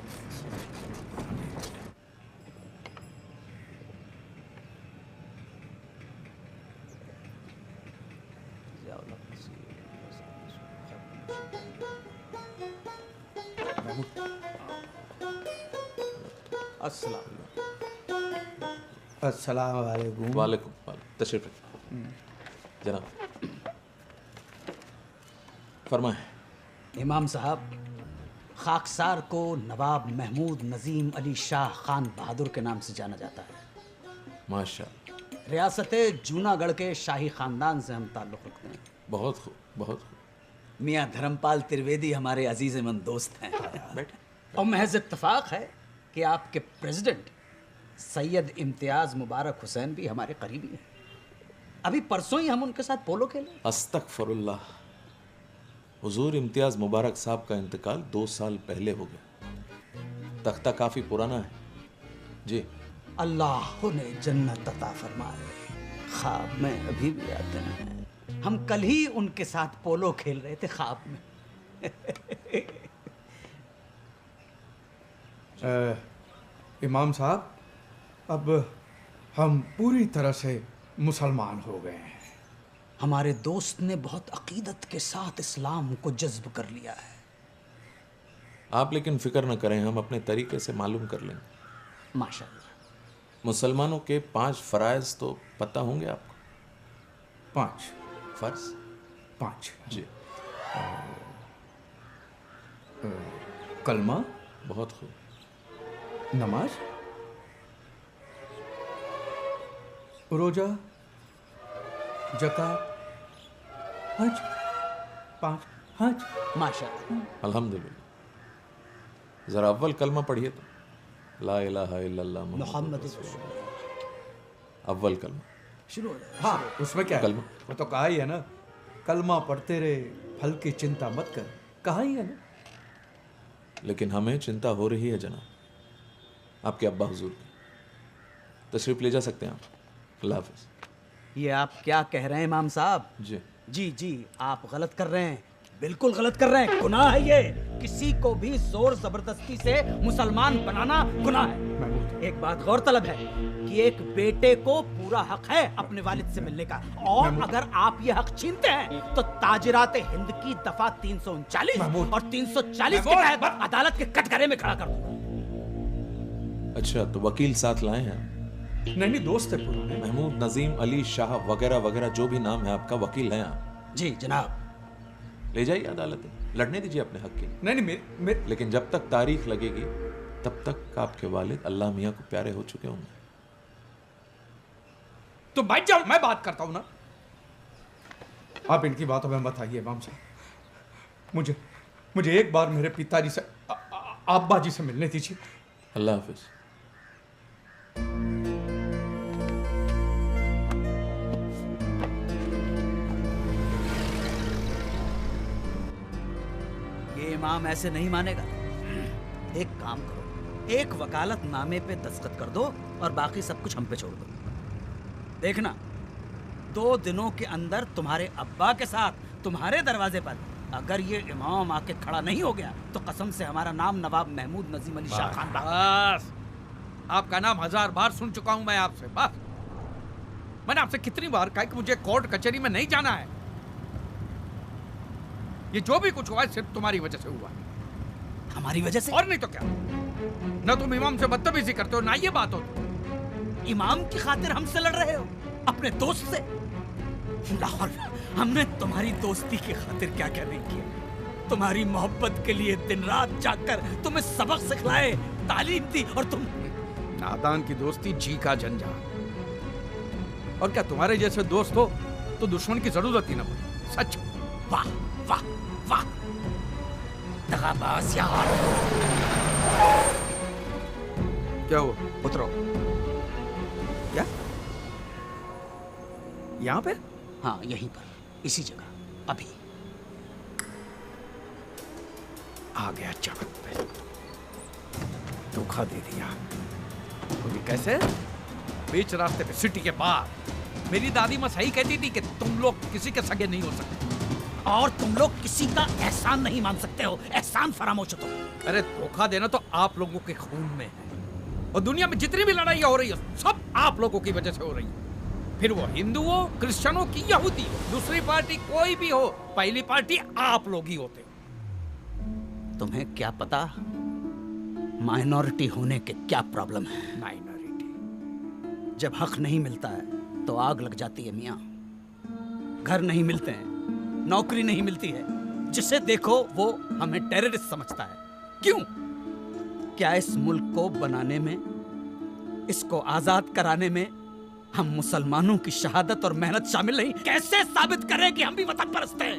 अस्सलाम वालेकुम।
वालेकुम। तशरीफ रखिए जनाब, फरमाएं।
इमाम साहब, खाकसार को नवाब महमूद नजीम अली शाह खान बहादुर के नाम से जाना जाता है।
माशाअल्लाह।
रियासत जूनागढ़ के शाही खानदान से हम ताल्लुक़ रखते हैं।
बहुत खूब, बहुत खूब।
मियाँ धर्मपाल त्रिवेदी हमारे अजीज़-ए-मन दोस्त हैं। और महज इत्तफाक है कि आपके प्रेसिडेंट सैयद इम्तियाज़ मुबारक हुसैन भी हमारे करीबी हैं। अभी परसों ही हम उनके साथ पोलो खेले।
अस्तगफिरुल्लाह। हुजूर इम्तियाज़ मुबारक साहब का इंतकाल 2 साल पहले हो गया। तख्ता काफ़ी पुराना है जी।
अल्लाह ने जन्नत अता फरमाए। ख्वाब में अभी भी आते हैं। हम कल ही उनके साथ पोलो खेल रहे थे ख्वाब में।
इमाम साहब, अब हम पूरी तरह से मुसलमान हो गए हैं।
हमारे दोस्त ने बहुत अकीदत के साथ इस्लाम को जज्ब कर लिया है।
आप लेकिन फिक्र न करें, हम अपने तरीके से मालूम कर लेंगे।
माशाअल्लाह।
मुसलमानों के 5 फ़राइज़ तो पता होंगे आपको?
5
फ़र्ज़?
5
जी।
कलमा।
बहुत खूब।
नमाज, रोजा, ज़कात, हज। 5 हज।
माशाअल्लाह।
अल्हम्दुलिल्लाह। ज़रा अव्वल कलमा पढ़िए तो। ला इलाहा इल्लल्लाह
मुहम्मद।
अव्वल कलमा
शुरू हो जाए।
हाँ, उसमें क्या
कलमा?
वो तो कहा ही है ना, कलमा पढ़ते रहे, फल की चिंता मत कर। कहा ही है ना।
लेकिन हमें चिंता हो रही है जनाब, आपके अब्बा हुजूर की। तशरीफ ले जा सकते हैं आप। अल्लाह हाफ़िज़।
ये आप क्या कह रहे हैं इमाम साहब?
जी
जी जी, आप गलत कर रहे हैं, बिल्कुल गलत कर रहे हैं। गुनाह है ये। किसी को भी जोर जबरदस्ती से मुसलमान बनाना गुनाह है। एक बात गौरतलब है कि एक बेटे को पूरा हक है अपने वालिद से मिलने का, और अगर आप ये हक छीनते हैं तो ताजिरात हिंद की दफा 339 और 340 के तहत अदालत के कटघरे में खड़ा कर दूंगा।
अच्छा, तो वकील साथ लाए हैं?
नहीं, दोस्त है पुराने।
महमूद नजीम अली शाह वगैरह वगैरह जो भी नाम है आपका, वकील हैं आप?
जी जनाब।
ले जाइए अदालत में, लड़ने दीजिए अपने हक के लिए।
नहीं मेरे
लेकिन जब तक तारीख लगेगी तब तक आपके वालिद अल्लाह मियाँ को प्यारे हो चुके होंगे।
तो बैठ जाओ, मैं बात करता हूं ना। आप इनकी बातों में मत आइए इमाम साहब। मुझे एक बार मेरे पिताजी से अब्बा जी से मिलने दीजिए।
अल्लाह हाफिज।
ये इमाम ऐसे नहीं मानेगा। एक काम करो, एक वकालत नामे पे दस्तखत कर दो और बाकी सब कुछ हम पे छोड़ दो। देखना 2 दिनों के अंदर तुम्हारे अब्बा के साथ तुम्हारे दरवाजे पर अगर ये इमाम आके खड़ा नहीं हो गया तो कसम से हमारा नाम नवाब महमूद नजीम अली शाह खान।
बस, आपका नाम 1000 बार सुन चुका हूं मैं आपसे। बस, मैंने आपसे कितनी बार कहा कि मुझे कोर्ट कचहरी में नहीं जाना है। ये जो भी कुछ हुआ है सिर्फ तुम्हारी वजह से हुआ।
हमारी वजह से?
और नहीं तो क्या। ना तुम इमाम से बदतमीजी करते हो, ना ये बात होती।
इमाम की खातिर हमसे लड़ रहे हो, अपने दोस्त से? लाहौर, हमने तुम्हारी दोस्ती की खातिर क्या क्या नहीं किया। तुम्हारी मोहब्बत के लिए दिन रात जागकर तुम्हें सबक सिखलाए, तालीम दी, और तुम
नादान की दोस्ती जी का झंझा। और क्या तुम्हारे जैसे दोस्त हो तो दुश्मन की जरूरत ही ना पड़े। सच।
वाह वाह वाह, दगाबाज यार।
क्या हुआ? उतरो। क्या? यहाँ पे?
हाँ, यहीं पर, इसी जगह, अभी।
आ गया चाक पे, धोखा दे दिया। तो कैसे? बीच रास्ते पे, सिटी के बाहर। मेरी दादी माँ सही कहती थी कि तुम लोग किसी के सगे नहीं हो सकते,
और तुम लोग किसी का एहसान नहीं मान सकते हो। एहसान फरामोश हो तुम।
अरे धोखा देना तो आप लोगों के खून में है, और दुनिया में जितनी भी लड़ाइयाँ हो रही है सब आप लोगों की वजह से हो रही है। फिर वो हिंदू हो, क्रिश्चियन हो कि यहूदी हो, दूसरी पार्टी कोई भी हो, पहली पार्टी आप लोग ही होते।
तुम्हें क्या पता माइनॉरिटी होने के क्या प्रॉब्लम है।
माइनॉरिटी?
जब हक नहीं मिलता है तो आग लग जाती है मियाँ। घर नहीं मिलते हैं, नौकरी नहीं मिलती है, जिसे देखो वो हमें टेररिस्ट समझता है। क्यों? क्या इस मुल्क को बनाने में, इसको आजाद कराने में हम मुसलमानों की शहादत और मेहनत शामिल नहीं? कैसे साबित करें कि हम भी वतन परस्त हैं?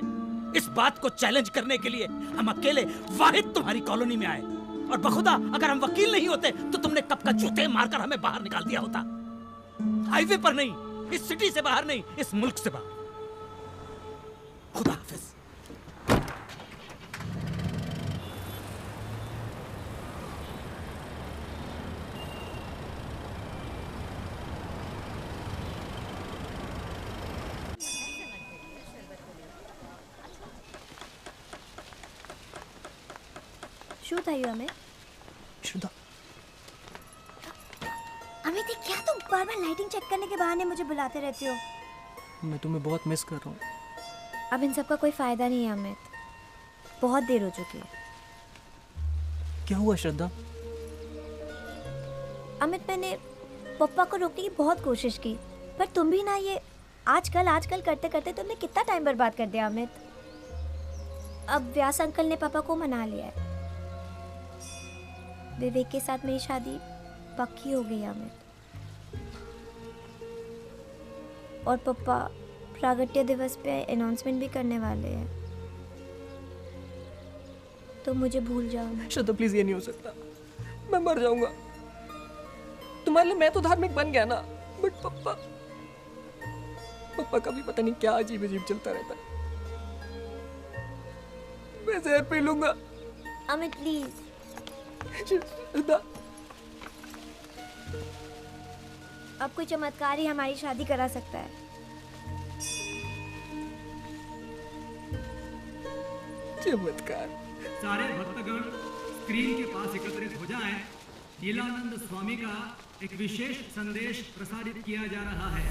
इस बात को चैलेंज करने के लिए हम अकेले वाहिद तुम्हारी कॉलोनी में आए, और बखुदा अगर हम वकील नहीं होते तो तुमने कब का जूते मारकर हमें बाहर निकाल दिया होता। हाईवे पर नहीं, इस सिटी से बाहर नहीं, इस मुल्क से बाहर। खुदा हाफिज।
શું થયું અમિત?
श्रद्धा,
अमित ये क्या तुम बार बार लाइटिंग चेक करने के बहाने मुझे बुलाते रहते हो?
मैं तुम्हें बहुत मिस कर रहा हूँ।
अब इन सब का कोई फायदा नहीं है अमित, बहुत देर हो चुकी है।
क्या हुआ श्रद्धा?
अमित मैंने पप्पा को रोकने की बहुत कोशिश की, पर तुम भी ना ये आजकल करते करते तुमने कितना टाइम बर्बाद कर दिया अमित। अब व्यास अंकल ने पापा को मना लिया है, विवेक के साथ मेरी शादी पक्की हो गई अमित। और पापा प्रागट्य दिवस पे अनाउंसमेंट भी करने वाले हैं, तो मुझे भूल जाओ।
श्रद्धा प्लीज, ये नहीं हो सकता, मैं मर जाऊंगा। तुम्हारे लिए मैं तो धार्मिक बन गया ना, बट पप्पा का भी पता नहीं क्या अजीब अजीब चलता रहता है। मैं जहर पी लूंगा।
अमित प्लीज। अब कोई चमत्कार ही हमारी शादी करा सकता है।
चमत्कार?
सारे भक्तगण स्क्रीन के पास एकत्रित हो जाएं। नीलानंद स्वामी का एक विशेष संदेश प्रसारित किया जा रहा है।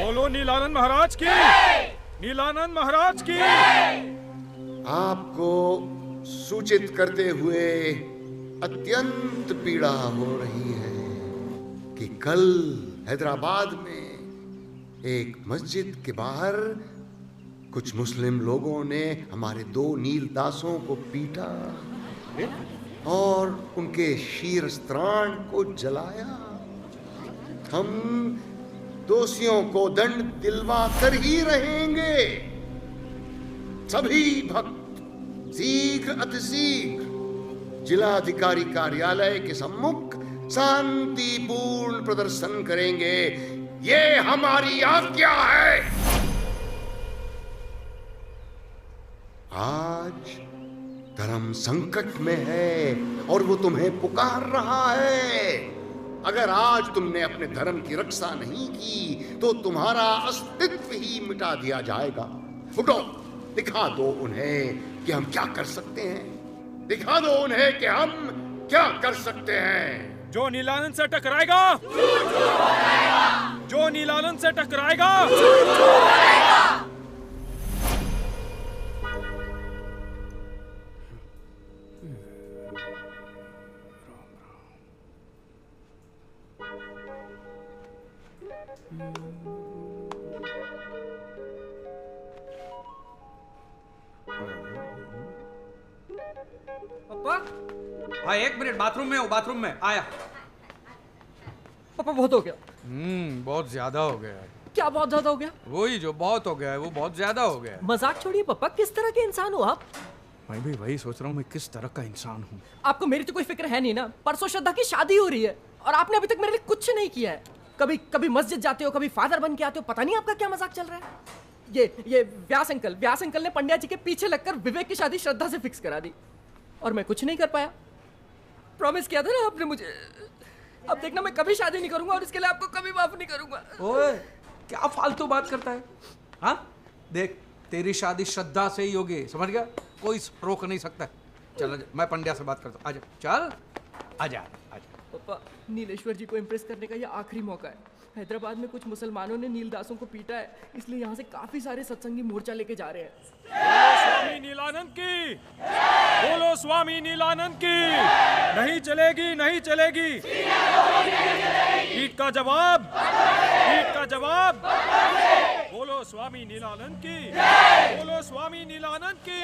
बोलो नीलानंद महाराज की, नीलानंद महाराज की।
आपको सूचित करते हुए अत्यंत पीड़ा हो रही है कि कल हैदराबाद में एक मस्जिद के बाहर कुछ मुस्लिम लोगों ने हमारे 2 नीलदासों को पीटा और उनके शीरस्त्राण को जलाया। हम दोषियों को दंड दिलवा कर ही रहेंगे। सभी भक्त शीघ्र अतिशीघ्र जिलाधिकारी कार्यालय के सम्मुख शांतिपूर्ण प्रदर्शन करेंगे। ये हमारी आज्ञा है। आज धर्म संकट में है और वो तुम्हें पुकार रहा है। अगर आज तुमने अपने धर्म की रक्षा नहीं की तो तुम्हारा अस्तित्व ही मिटा दिया जाएगा। उठो, दिखा दो उन्हें कि हम क्या कर सकते हैं। दिखा दो उन्हें कि हम क्या कर सकते हैं।
जो नीलानंद से टकराएगा, जो नीलानंद से टकराएगा,
पापा, हाँ 1 मिनट, बाथरूम में हूँ, बाथरूम में आया।
पापा बहुत हो गया।
बहुत ज्यादा हो गया है।
क्या बहुत ज्यादा हो गया?
वही जो बहुत हो गया है वो बहुत ज्यादा हो गया है।
मजाक छोड़िए पापा, किस तरह के इंसान हो आप?
मैं भी वही सोच रहा हूँ, मैं किस तरह का इंसान हूँ।
आपको मेरी तो कोई फिक्र है नहीं ना। परसों श्रद्धा की शादी हो रही है और आपने अभी तक मेरे लिए कुछ नहीं किया है। कभी मस्जिद जाते हो, कभी फादर बन के आते हो, पता नहीं आपका क्या मजाक चल रहा है। ये व्यास अंकल ने पंड्या जी के पीछे लगकर विवेक की शादी श्रद्धा से फिक्स करा दी और मैं कुछ नहीं कर पाया। प्रॉमिस किया था ना आपने मुझे। अब देखना, मैं कभी शादी नहीं करूंगा और इसके लिए आपको कभी माफ नहीं करूंगा।
ओए, क्या फालतू बात करता है? हाँ देख, तेरी शादी श्रद्धा से ही होगी, समझ गया? कोई रोक नहीं सकता। चल मैं पंड्या से बात करता हूँ। आजा, चल आजा आजा।
पापा, नीलेश्वर जी को इम्प्रेस करने का ये आखिरी मौका है। हैदराबाद में कुछ मुसलमानों ने नीलदासों को पीटा है, इसलिए यहाँ से काफी सारे सत्संगी मोर्चा लेके जा रहे हैं।
बोलो स्वामी नीलानंद की, बोलो स्वामी नीलानंद की। नहीं चलेगी, नहीं चलेगी। पीठ का जवाब, पीठ का जवाब। बोलो स्वामी नीलानंद की, बोलो स्वामी नीलानंद की।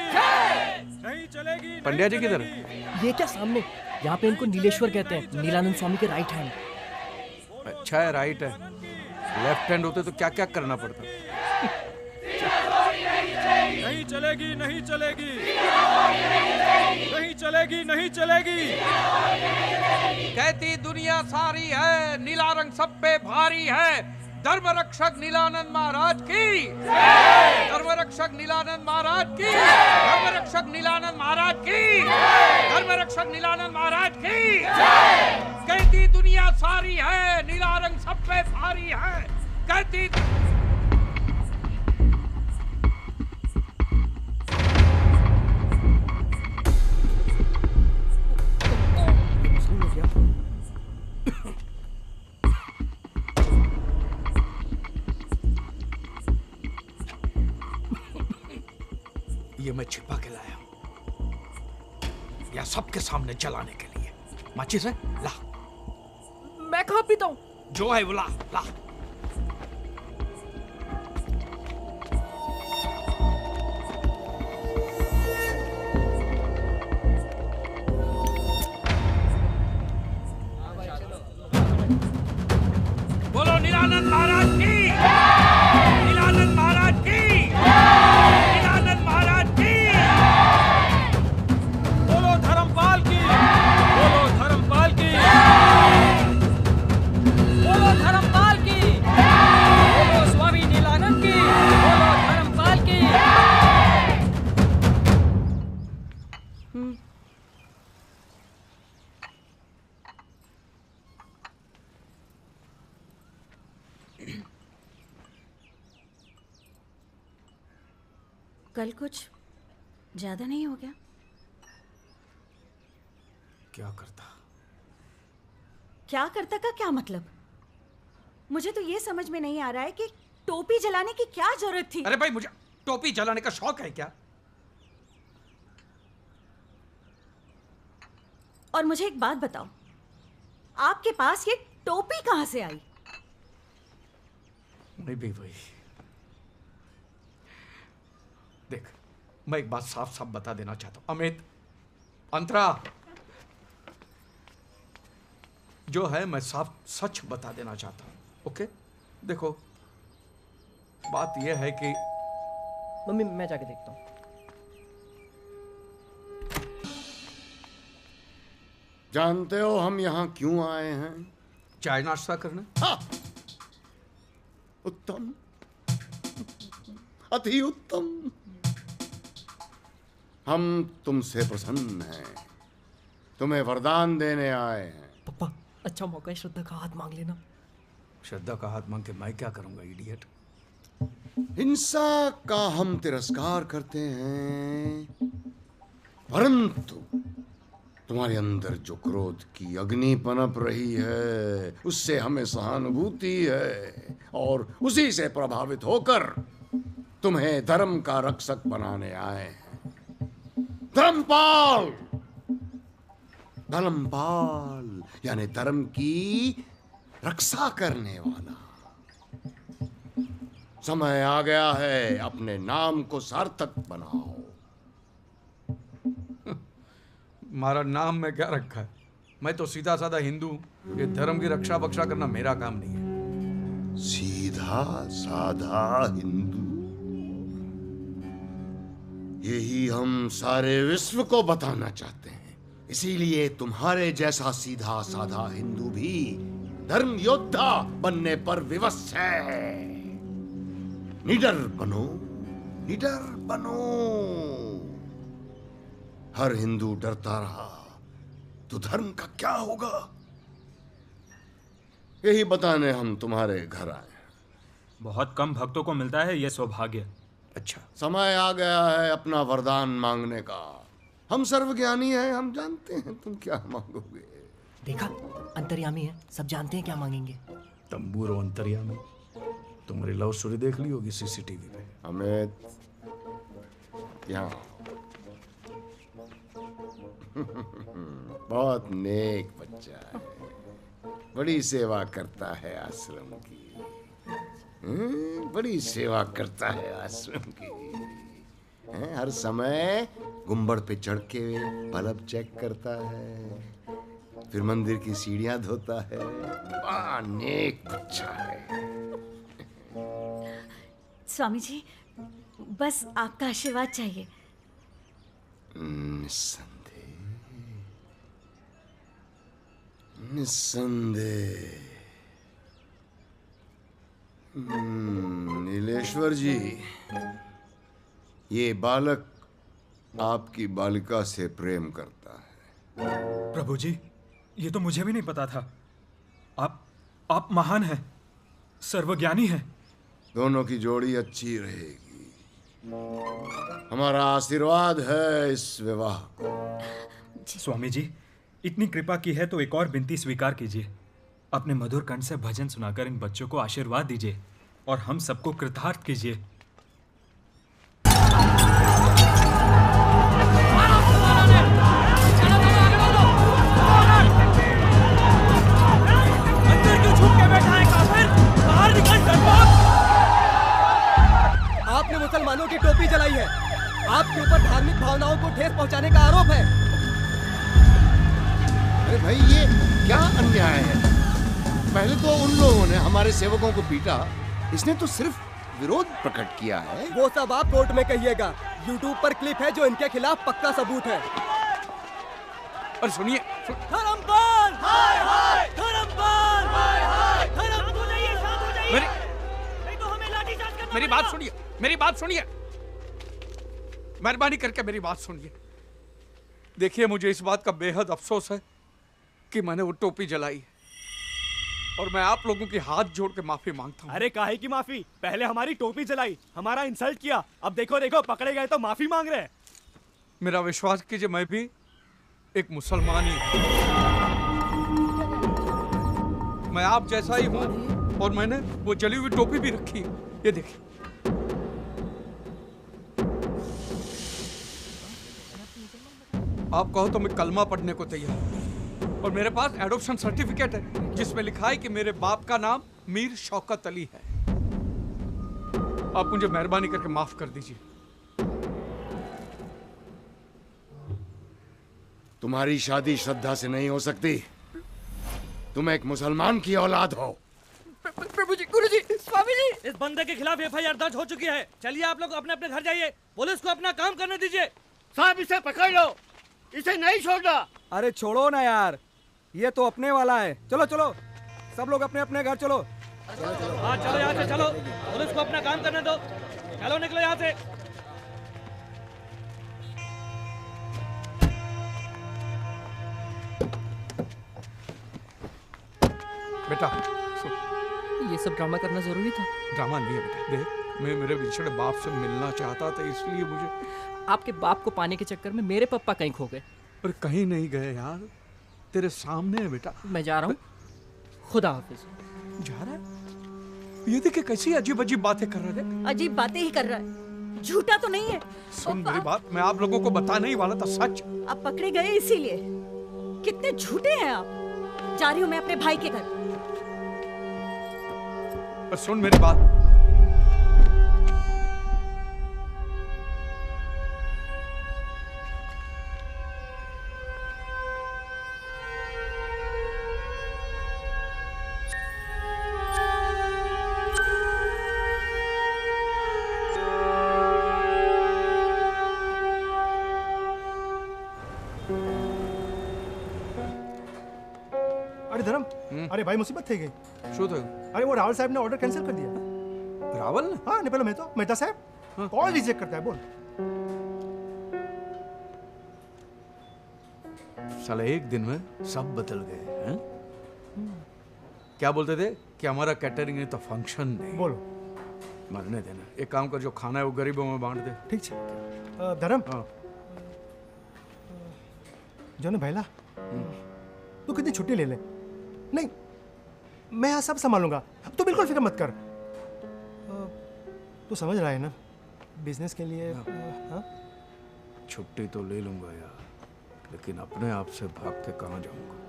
नहीं चलेगी।
पंड्या जी किधर?
ये क्या सामने? यहाँ पे इनको नीलेश्वर कहते हैं, नीलानंद स्वामी के राइट हैंड।
अच्छा है, राइट है। लेफ्ट हैंड होते तो क्या क्या करना पड़ता।
नहीं चलेगी, नहीं चलेगी, नहीं चलेगी, नहीं चलेगी।
कहती दुनिया सारी है, नीला रंग सब पे भारी है। धर्म रक्षक नीलानंद महाराज की, धर्म रक्षक नीलानंद महाराज की, धर्म रक्षक नीलानंद महाराज की, धर्म रक्षक नीलानंद महाराज की। कहती दुनिया सारी है, नीला रंग सब पे भारी है। कहती ये मैं छिपा के लाया हूं या सबके सामने जलाने के लिए। माचिस है? ला।
मैं कहाँ पीता हूँ?
जो है वो ला, ला। बोलो नीलानंद महाराज की, नीलानंद महाराज की, नीलानंद महाराज की।
बोलो धर्मपाल की, बोलो धर्मपाल की,
बोलो धर्मपाल की, बोलो स्वामी नीलानंद की, बोलो धर्मपाल की।
कल कुछ ज्यादा नहीं हो गया?
क्या करता?
क्या करता का क्या मतलब? मुझे तो ये समझ में नहीं आ रहा है कि टोपी जलाने की क्या जरूरत थी।
अरे भाई, मुझे टोपी जलाने का शौक है क्या?
और मुझे एक बात बताओ, आपके पास ये टोपी कहां से आई?
मैं भी वही देख, मैं एक बात साफ साफ बता देना चाहता हूं अमित, अंतरा, जो है मैं साफ सच बता देना चाहता हूं, ओके? देखो, बात यह है कि
मम्मी मैं जाके देखता हूँ।
जानते हो हम यहाँ क्यों आए हैं?
चाय नाश्ता करने।
हाँ। उत्तम, अति उत्तम। हम तुमसे प्रसन्न हैं, तुम्हें वरदान देने आए हैं।
पापा अच्छा मौका है, श्रद्धा का हाथ मांग लेना।
श्रद्धा का हाथ मांग के मैं क्या करूंगा, इडियट?
हिंसा का हम तिरस्कार करते हैं, परंतु तुम्हारे अंदर जो क्रोध की अग्नि पनप रही है उससे हमें सहानुभूति है, और उसी से प्रभावित होकर तुम्हें धर्म का रक्षक बनाने आए हैं। धर्मपाल, धर्मपाल यानी धर्म की रक्षा करने वाला। समय आ गया है, अपने नाम को सार्थक बनाओ।
हमारा नाम में क्या रखा है? मैं तो सीधा साधा हिंदू हूं। ये धर्म की रक्षा बक्षा करना मेरा काम नहीं है।
सीधा साधा हिंदू, यही हम सारे विश्व को बताना चाहते हैं। इसीलिए तुम्हारे जैसा सीधा साधा हिंदू भी धर्म योद्धा बनने पर विवश है। निडर बनो, निडर बनो। हर हिंदू डरता रहा तो धर्म का क्या होगा? यही बताने हम तुम्हारे घर आए।
बहुत कम भक्तों को मिलता है ये सौभाग्य।
अच्छा,
समय आ गया है अपना वरदान मांगने का। हम सर्वज्ञानी हैं, हम जानते हैं तुम क्या मांगोगे।
देखा, अंतर्यामी है, सब जानते हैं क्या मांगेंगे।
तंबूरो अंतर्यामी, तुम्हारी लव स्टोरी देख ली होगी सीसीटीवी पे।
अमित, यहाँ बहुत नेक बच्चा है, बड़ी सेवा करता है आश्रम की। बड़ी सेवा करता है आश्रम की। हर समय गुंबद पे चढ़ के बल्ब चेक करता है, फिर मंदिर की सीढ़ियां धोता है। बड़ा नेक बच्चा है।
स्वामी जी, बस आपका आशीर्वाद चाहिए।
निस्संदेह। नीलेश्वर जी, ये बालक आपकी बालिका से प्रेम करता है।
प्रभु जी, ये तो मुझे भी नहीं पता था। आप महान हैं, सर्वज्ञानी हैं।
दोनों की जोड़ी अच्छी रहेगी। हमारा आशीर्वाद है इस विवाह को।
स्वामी जी, इतनी कृपा की है तो एक और विनती स्वीकार कीजिए। अपने मधुर कंठ से भजन सुनाकर इन बच्चों को आशीर्वाद दीजिए और हम सबको कृतार्थ कीजिए।
आपने मुसलमानों की टोपी जलाई है। आपके ऊपर धार्मिक भावनाओं को ठेस पहुंचाने का आरोप है।
अरे भाई, ये क्या अन्याय है? पहले तो उन लोगों ने हमारे सेवकों को पीटा, इसने तो सिर्फ विरोध प्रकट किया है।
वो सब आप कोर्ट में कहिएगा। YouTube पर क्लिप है जो इनके खिलाफ पक्का सबूत है।
और सुनिए,
धर्मपाल! हाय हाय! धर्मपाल! हाय हाय! धर्म को जाइए, शांत हो जाइए। नहीं तो हमें लाठीचार्ज करना।
मेरी बात सुनिए, मेरी बात सुनिए, मेहरबानी करके मेरी बात सुनिए। देखिए, मुझे इस बात का बेहद अफसोस है कि मैंने वो टोपी जलाई है, और मैं आप लोगों के हाथ जोड़ के माफी मांगता हूँ।
अरे काहे की माफी? पहले हमारी टोपी जलाई, हमारा इंसल्ट किया, अब देखो देखो पकड़े गए तो माफी मांग रहे हैं।
मेरा विश्वास कीजिए, मैं भी एक मुसलमान ही हूँ। मैं आप जैसा ही हूँ, और मैंने वो जली हुई टोपी भी रखी है। ये देखिए। आप कहो तो मैं कलमा पढ़ने को तैयार हूँ, और मेरे पास एडॉप्शन सर्टिफिकेट है जिसमें लिखा है कि मेरे बाप का नाम मीर शौकत अली है। आप मुझे मेहरबानी करके माफ कर दीजिए।
तुम्हारी शादी श्रद्धा से नहीं हो सकती। तुम एक मुसलमान की औलाद हो।
प्रभु जी, गुरु जी, स्वामी जी,
इस बंदे के खिलाफ एफआईआर दर्ज हो चुकी है। चलिए आप लोग अपने अपने घर जाइए, पुलिस को अपना काम करने दीजिए।
साहब इसे पकड़ लो, इसे नहीं छोड़ना।
अरे छोड़ो ना यार, ये तो अपने वाला है। चलो चलो सब लोग अपने अपने घर चलो।
हाँ चलो यहाँ से चलो, पुलिस को अपना काम करने दो। चलो निकलो यहाँ से।
बेटा
ये सब ड्रामा करना जरूरी था?
ड्रामा नहीं है बेटा, देख मैं मेरे बिछड़े बाप से मिलना चाहता था, इसलिए मुझे।
आपके बाप को पाने के चक्कर में मेरे पापा कहीं खो गए।
पर कहीं नहीं गए यार, तेरे सामने है बेटा।
मैं जा रहा हूँ, खुदा हाफिज।
जा रहा है? ये देखिए कैसी अजीब अजीब बातें कर रहे थे।
अजीब बातें ही कर रहा है, झूठा तो नहीं है।
सुन मेरी बात, मैं आप लोगों को बताने ही वाला था सच।
आप पकड़े गए इसीलिए। कितने झूठे हैं आप। जा रही हूँ मैं अपने भाई के घर।
पर सुन मेरी बात,
अरे धर्म, अरे भाई मुसीबत થઈ ગઈ।
શું થયું?
अरे वो रावल साहब ने ऑर्डर कैंसिल कर दिया।
रावल ने?
हाँ, नहीं पहले मेहता साहब कॉल रिजेक्ट करता है, बोल।
साले एक दिन में सब बदल गए हैं। क्या बोलते थे कि हमारा कैटरिंग नहीं तो फंक्शन नहीं।
बोलो।
मरने देना, एक काम कर, जो खाना है वो गरीबों में बांट दे।
ठीक है धर्म। जो ना भैला, तू कितनी छुट्टी ले ले। नहीं, मैं यहाँ सब संभालूंगा, तू बिल्कुल फिक्र मत कर। तू समझ रहा है ना, बिजनेस के लिए। हाँ?
छुट्टी तो ले लूंगा यार, लेकिन अपने आप से भाग के कहाँ जाऊंगा।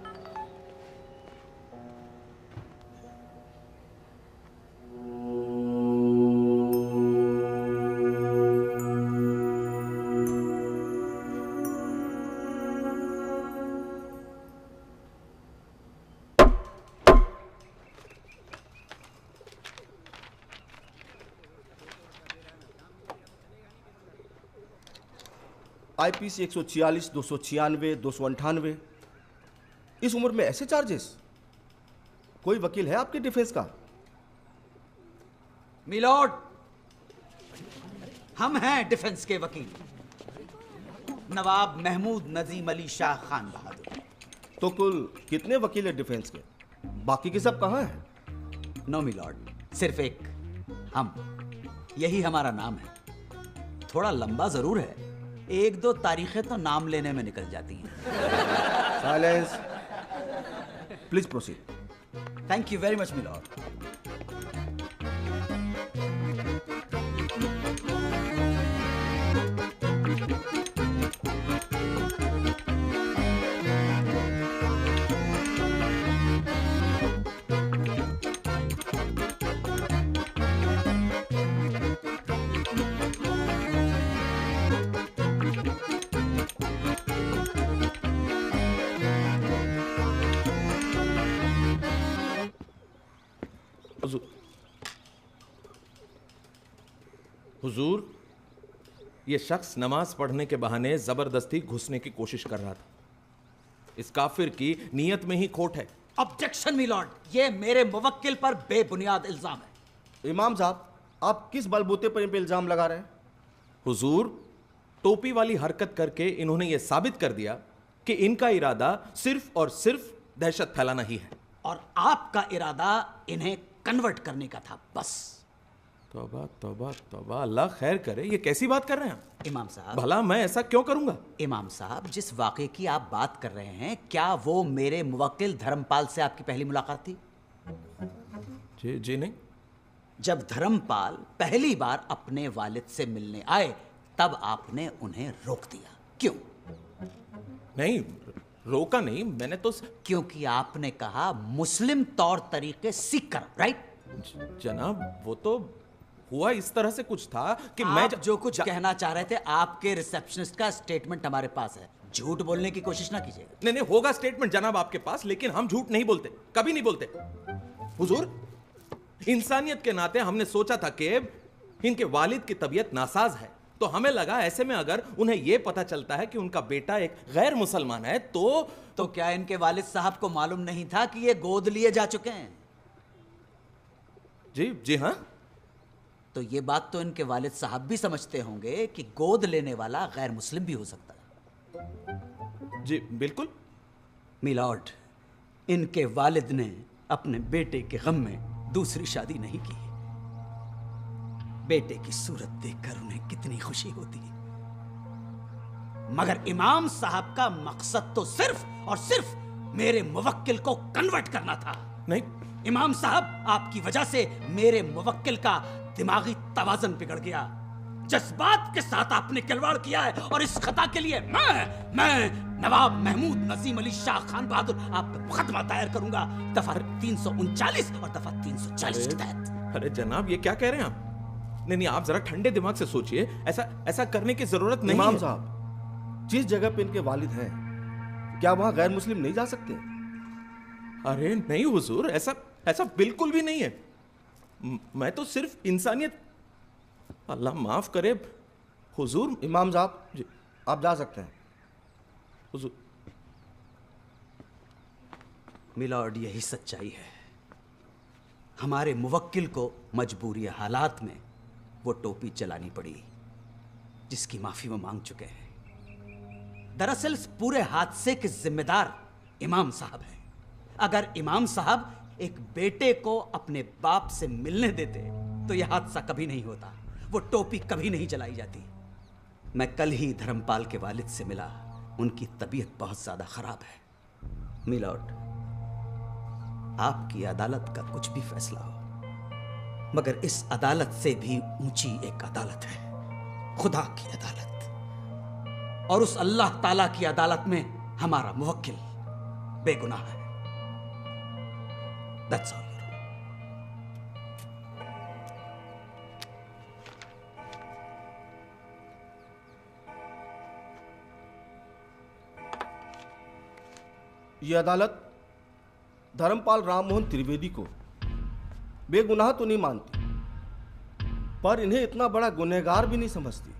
IPC 146, 296, 298। इस उम्र में ऐसे चार्जेस? कोई वकील है आपके डिफेंस का?
मिलॉर्ड, हम हैं डिफेंस के वकील, नवाब महमूद नजीम अली शाह खान बहादुर।
तो कुल कितने वकील हैं डिफेंस के? बाकी के सब कहाँ हैं?
नो मिलॉर्ड, सिर्फ एक, हम। यही हमारा नाम है। थोड़ा लंबा जरूर है, एक दो तारीखें तो नाम लेने में निकल जाती हैं।
Silence, please proceed.
Thank you very much milord.
हुजूर, ये शख्स नमाज पढ़ने के बहाने जबरदस्ती घुसने की कोशिश कर रहा था। इस काफिर की नीयत में ही खोट है।
ऑब्जेक्शन मिलॉर्ड, ये मेरे मुवक्किल पर बेबुनियाद इल्जाम है।
इमाम साहब, आप किस बलबूते पर इन पे इल्जाम लगा रहे हैं?
हुजूर, टोपी वाली हरकत करके इन्होंने ये साबित कर दिया कि इनका इरादा सिर्फ और सिर्फ दहशत फैलाना ही है।
और आपका इरादा इन्हें कन्वर्ट करने का था, बस।
तौबा तौबा तौबा, अल्लाह खैर करे, ये कैसी बात कर रहे हैं आप?
इमाम साहब,
भला मैं ऐसा क्यों करूंगा?
इमाम साहब, जिस वाक़े की आप बात कर रहे हैं, क्या वो मेरे मुवक्किल धर्मपाल से आपकी पहली मुलाकात थी?
जी नहीं।
जब धर्मपाल पहली बार अपने वालिद से मिलने आए, तब आपने उन्हें रोक दिया, क्यों?
नहीं, रोका नहीं, मैंने तो।
क्योंकि आपने कहा मुस्लिम तौर तरीके सीख कर, राइट?
जनाब, वो तो हुआ इस तरह से कुछ था कि
आप
मैं
जो कुछ कहना चाह रहे थे, आपके रिसेप्शनिस्ट का स्टेटमेंट हमारे पास है। झूठ बोलने की कोशिश ना कीजिएगा।
नहीं नहीं, होगा स्टेटमेंट जनाब आपके पास, लेकिन हम झूठ नहीं बोलते, कभी नहीं बोलते। हुजूर, इंसानियत के नाते हमने सोचा था कि इनके वालिद की तबीयत नासाज है, तो हमें लगा ऐसे में अगर उन्हें यह पता चलता है कि उनका बेटा एक गैर मुसलमान है तो
क्या इनके वालिद साहब को मालूम नहीं था कि ये गोद लिए जा चुके हैं?
जी हाँ।
तो ये बात तो इनके वालिद साहब भी समझते होंगे कि गोद लेने वाला गैर मुस्लिम भी हो सकता है।
जी बिल्कुल।
मिलॉर्ड, इनके वालिद ने अपने बेटे के गम में दूसरी शादी नहीं की। बेटे की सूरत देखकर उन्हें कितनी खुशी होती, मगर इमाम साहब का मकसद तो सिर्फ और सिर्फ मेरे मुवक्किल को कन्वर्ट करना था।
नहीं
इमाम साहब, आपकी वजह से मेरे मुवक्किल का दिमागी तवाज़ुन बिगड़ गया। जज्बात के साथ आपने खिलवाड़ किया है और इस खता के लिए मैं नवाब महमूद नजीम अली शाह खान बहादुर आप पे मुकदमा दायर करूंगा, दफा 339 और दफा 340 के तहत।
अरे जनाब, ये क्या कह रहे हैं आप? नहीं, आप जरा ठंडे दिमाग से सोचिए, ऐसा करने की जरूरत नहीं है।
इमाम साहब, जिस जगह पे इनके वालिद हैं, क्या वहां गैर मुस्लिम नहीं जा सकते?
अरे नहीं हुजूर, ऐसा बिल्कुल भी नहीं है। मैं तो सिर्फ इंसानियत, अल्लाह माफ करे हुजूर।
इमाम साहब, आप जा सकते हैं।
हुजूर।
मिलॉर्ड, यही सच्चाई है। हमारे मुवक्किल को मजबूरी हालात में वो टोपी चलानी पड़ी, जिसकी माफी वो मांग चुके हैं। दरअसल इस पूरे हादसे के जिम्मेदार इमाम साहब हैं। अगर इमाम साहब एक बेटे को अपने बाप से मिलने देते तो यह हादसा कभी नहीं होता, वो टोपी कभी नहीं जलाई जाती। मैं कल ही धर्मपाल के वालिद से मिला, उनकी तबीयत बहुत ज्यादा खराब है। मिलॉर्ड, आपकी अदालत का कुछ भी फैसला हो, मगर इस अदालत से भी ऊंची एक अदालत है, खुदा की अदालत। और उस अल्लाह ताला की अदालत में हमारा मुवक्किल बेगुनाह है। That's all.
ये अदालत धर्मपाल राममोहन त्रिवेदी को बेगुनाह तो नहीं मानती, पर इन्हें इतना बड़ा गुनहगार भी नहीं समझती।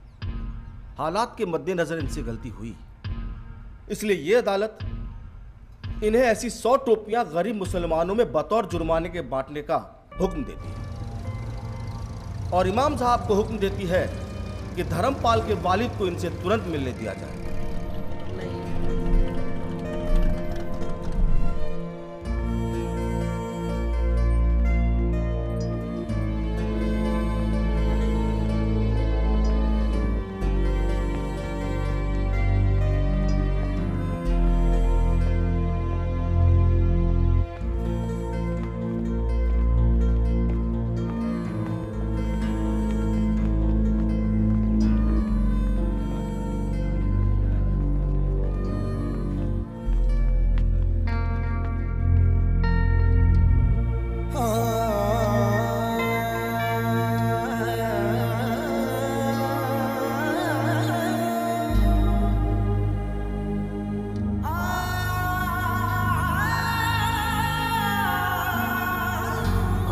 हालात के मद्देनजर इनसे गलती हुई, इसलिए ये अदालत इन्हें ऐसी 100 टोपियां गरीब मुसलमानों में बतौर जुर्माने के बांटने का हुक्म देती है और इमाम साहब को हुक्म देती है कि धर्मपाल के वालिद को इनसे तुरंत मिलने दिया जाए।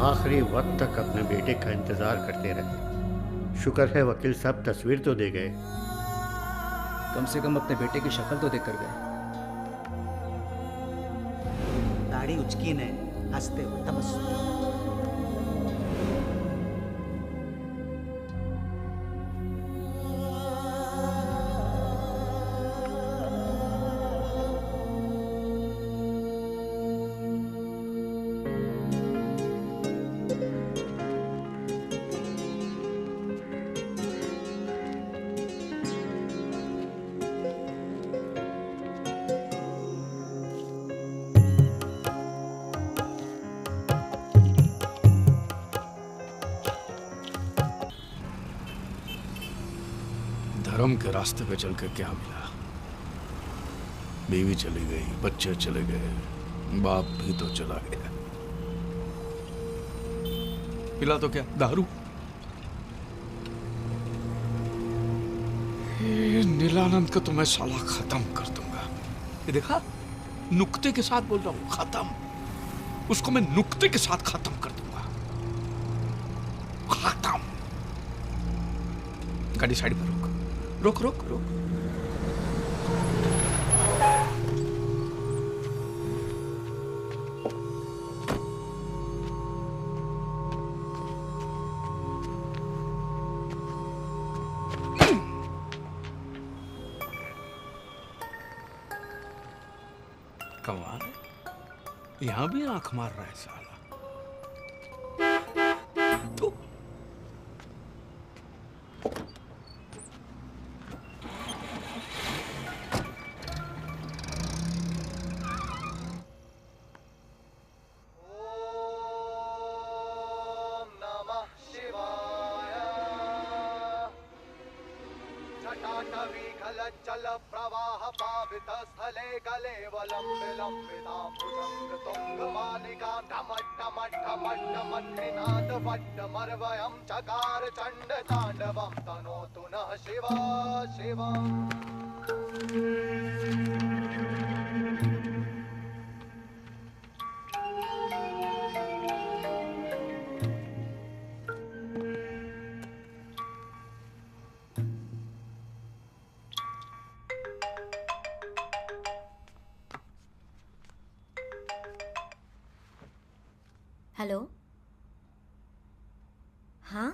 आखिरी वक्त तक अपने बेटे का इंतजार करते रहे। शुक्र है वकील साहब तस्वीर तो दे गए।
कम से कम अपने बेटे की शक्ल तो देख कर गए।
दाढ़ी उचकी ने हंसते हुए तबस्सुम।
धर्म के रास्ते पे चल के क्या मिला? बीवी चली गई, बच्चे चले गए, बाप भी तो चला गया। मिला तो क्या? दारू। नीलानंद को तो मैं साला खत्म कर दूंगा। ये देखा, नुक्ते के साथ बोल रहा हूं, खत्म। उसको मैं नुक्ते के साथ खत्म कर दूंगा, खत्म। गाड़ी साइड पर रोक, रोक रोक रोक। कमाल है, यहां भी आंख मार रहा है साला। तो
जल प्रवाह पावित स्थले कलेवलम विलंबितां भुजंग तुंग मालिका ढमट ढमट ढमट ढमट निनाद वट्ट मर्वयं चकार चंड तांडवं तनोतु नः शिवा शिवम्।
हेलो, हाँ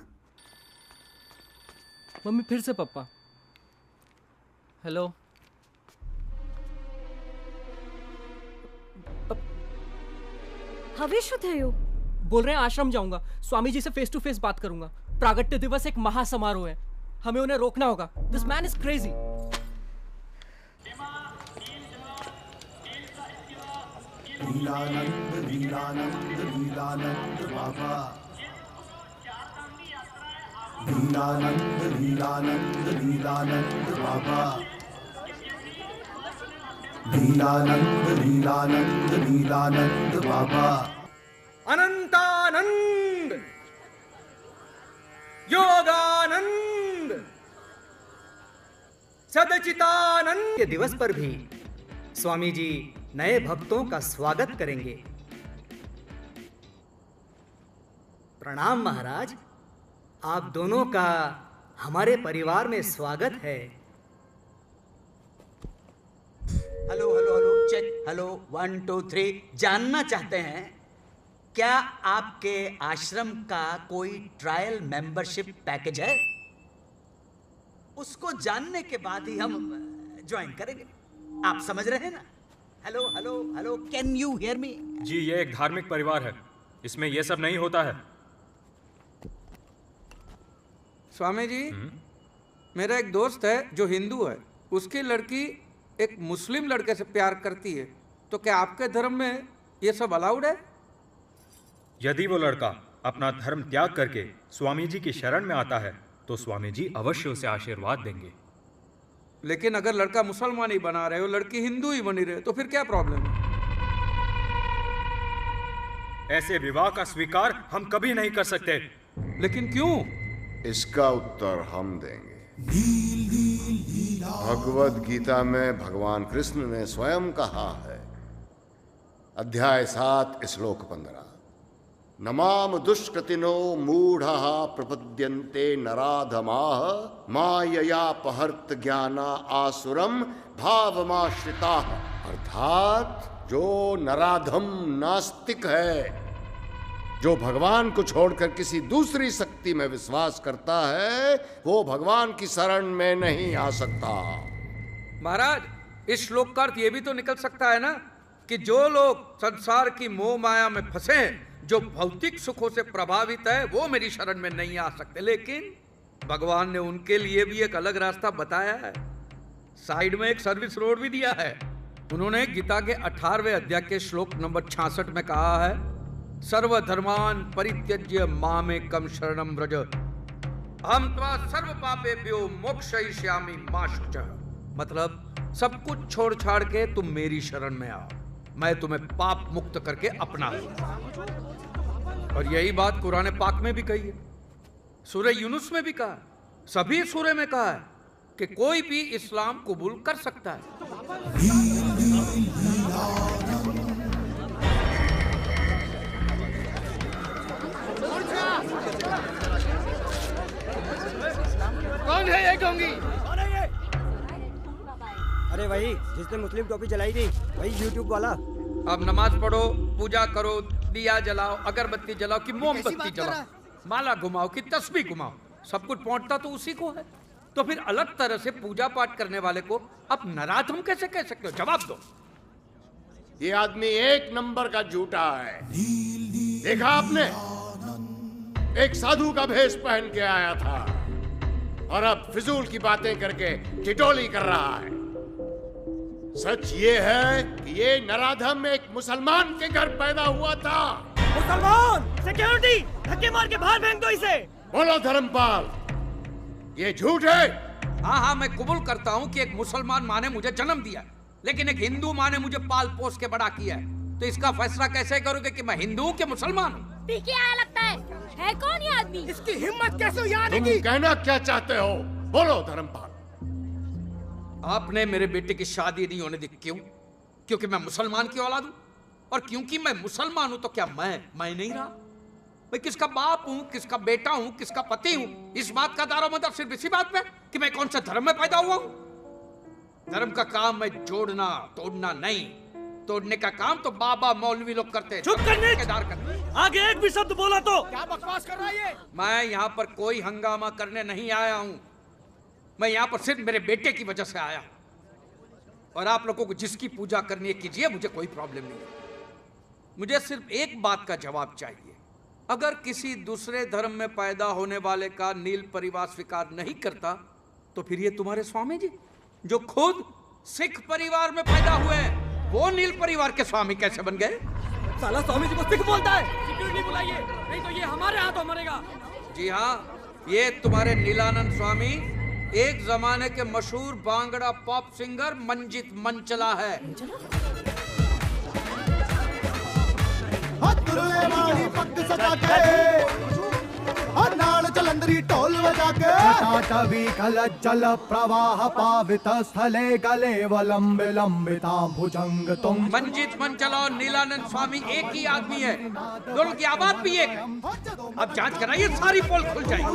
मम्मी फिर से पप्पा। हेलो,
हवेश थे यू
बोल रहे हैं आश्रम जाऊंगा, स्वामी जी से फेस टू फेस बात करूंगा। प्रागट्य दिवस एक महासमारोह है, हमें उन्हें रोकना होगा। This man is crazy.
Leelanand Leelanand Leelanand Baba, Leelanand Leelanand Leelanand Baba, Leelanand Leelanand Leelanand Baba.
Anantanand, Yoganand, Sadchitanand
के दिवस पर भी स्वामी जी नए भक्तों का स्वागत करेंगे। प्रणाम महाराज, आप दोनों का हमारे परिवार में स्वागत है।
Hello hello hello check, hello 1 2 3। जानना चाहते हैं क्या आपके आश्रम का कोई ट्रायल मेंबरशिप पैकेज है? उसको जानने के बाद ही हम ज्वाइन करेंगे। आप समझ रहे हैं ना? Hello hello hello, can you hear me?
जी, ये एक धार्मिक परिवार है, इसमें ये सब नहीं होता है।
स्वामी जी, मेरा एक दोस्त है जो हिंदू है, उसकी लड़की एक मुस्लिम लड़के से प्यार करती है, तो क्या आपके धर्म में ये सब अलाउड है?
यदि वो लड़का अपना धर्म त्याग करके स्वामी जी की शरण में आता है तो स्वामी जी अवश्य उसे आशीर्वाद देंगे।
लेकिन अगर लड़का मुसलमान ही बना रहे हो, लड़की हिंदू ही बनी रहे, तो फिर क्या प्रॉब्लम है?
ऐसे विवाह का स्वीकार हम कभी नहीं कर सकते।
लेकिन क्यों?
इसका उत्तर हम देंगे। भगवद गीता में भगवान कृष्ण ने स्वयं कहा है, अध्याय 7 श्लोक 15, नमाम दुष्कृतिनो मूढ़ः प्रपद्यन्ते नराधमाः माययापहर्त ज्ञाना आसुरम भावमाश्रिताः। अर्थात जो नराधम नास्तिक है, जो भगवान को छोड़कर किसी दूसरी शक्ति में विश्वास करता है, वो भगवान की शरण में नहीं आ सकता।
महाराज, इस श्लोक का अर्थ ये भी तो निकल सकता है ना कि जो लोग संसार की मोह माया में फंसे हैं, जो भौतिक सुखों से प्रभावित है, वो मेरी शरण में नहीं आ सकते। लेकिन भगवान ने उनके लिए भी एक अलग रास्ता बताया है, साइड में एक सर्विस रोड भी दिया है। उन्होंने गीता के 18वें अध्याय के श्लोक नंबर 66 में कहा है, सर्वधर्मान परित्यज्य मामेकं शरणं व्रज अहं त्वा सर्व पापेभ्यो मोक्षयिष्यामि मा शुचः। मतलब सब कुछ छोड़ छाड़ के तुम मेरी शरण में आओ, मैं तुम्हें पाप मुक्त करके अपना लूंगा। और यही बात कुरान पाक में भी कही है, सूरह यूनुस में भी कहा, सभी सूरह में कहा है कि कोई भी इस्लाम कबूल कर सकता है।
कौन है ये ढोंगी?
अरे वही जिसने मुस्लिम टोपी जलाई थी, वही यूट्यूब वाला।
अब नमाज पढ़ो, पूजा करो, दिया जलाओ, अगरबत्ती जलाओ कि मोमबत्ती जलाओ, माला घुमाओ कि तस्बीह घुमाओ, सब कुछ पहुंचता तो उसी को है। तो फिर अलग तरह से पूजा पाठ करने वाले को आप नराधम कैसे कह सकते हो? जवाब दो।
ये आदमी एक नंबर का झूठा है। देखा आपने, एक साधु का भेष पहन के आया था और अब फिजूल की बातें करके ठिठोली कर रहा है। सच ये है कि ये नराधम एक मुसलमान के घर पैदा हुआ था।
मुसलमान! सिक्योरिटी! धक्के मार के बाहर फेंक दो इसे!
बोलो धर्मपाल, ये झूठ है?
हाँ हाँ, मैं कबूल करता हूँ कि एक मुसलमान माँ ने मुझे जन्म दिया, लेकिन एक हिंदू माँ ने मुझे पाल पोस के बड़ा किया है। तो इसका फैसला कैसे करोगे कि मैं हिंदू हूँ कि मुसलमान हूँ?
पीके आया लगता है कौन ये आदमी?
इसकी हिम्मत कैसे हुई आने
तुम
की?
कहना क्या चाहते हो? बोलो धर्मपाल।
आपने मेरे बेटे की शादी नहीं होने दी, क्यों? क्योंकि मैं मुसलमान की औलाद हूँ, और क्योंकि मैं मुसलमान हूँ तो क्या मैं नहीं रहा? मैं किसका बाप हूँ, किसका बेटा हूँ, किसका पति हूँ? इस बात का दारोमदार सिर्फ इसी बात पे कि मैं कौन सा धर्म में पैदा हुआ हूँ। धर्म का काम है जोड़ना, तोड़ना नहीं। तोड़ने का काम तो बाबा मौलवी लोग करते हैं।
चुप करने!
करते।
आगे एक भी शब्द बोला तो
क्या बकवास कर रहा है ये?
मैं यहाँ पर कोई हंगामा करने नहीं आया हूँ। मैं यहाँ पर सिर्फ मेरे बेटे की वजह से आया। और आप लोगों को जिसकी पूजा करनी है कीजिए, मुझे कोई प्रॉब्लम नहीं है। मुझे सिर्फ एक बात का जवाब चाहिए। अगर किसी दूसरे धर्म में पैदा होने वाले का नील परिवार स्वीकार नहीं करता, तो फिर ये तुम्हारे स्वामी जी जो खुद सिख परिवार में पैदा हुए हैं, वो नील परिवार के स्वामी कैसे बन गए?
साला स्वामी जी को सिख बोलता है। सिक्योरिटी बुलाइए, नहीं तो ये हमारे हाथों मरेगा।
जी हाँ, ये तुम्हारे नीलानंद स्वामी एक जमाने के मशहूर बांगड़ा पॉप सिंगर मंजित मंचला है।
जलंधरी ढोल बजा के जल प्रवाह पावित स्थले गले वलंबे लंबिता भुजंग तुम।
मंजित मंचला और नीलानंद स्वामी एक ही आदमी है, दोनों की आवाज भी एक है। अब जांच कराइए, सारी पोल खुल जाएगी।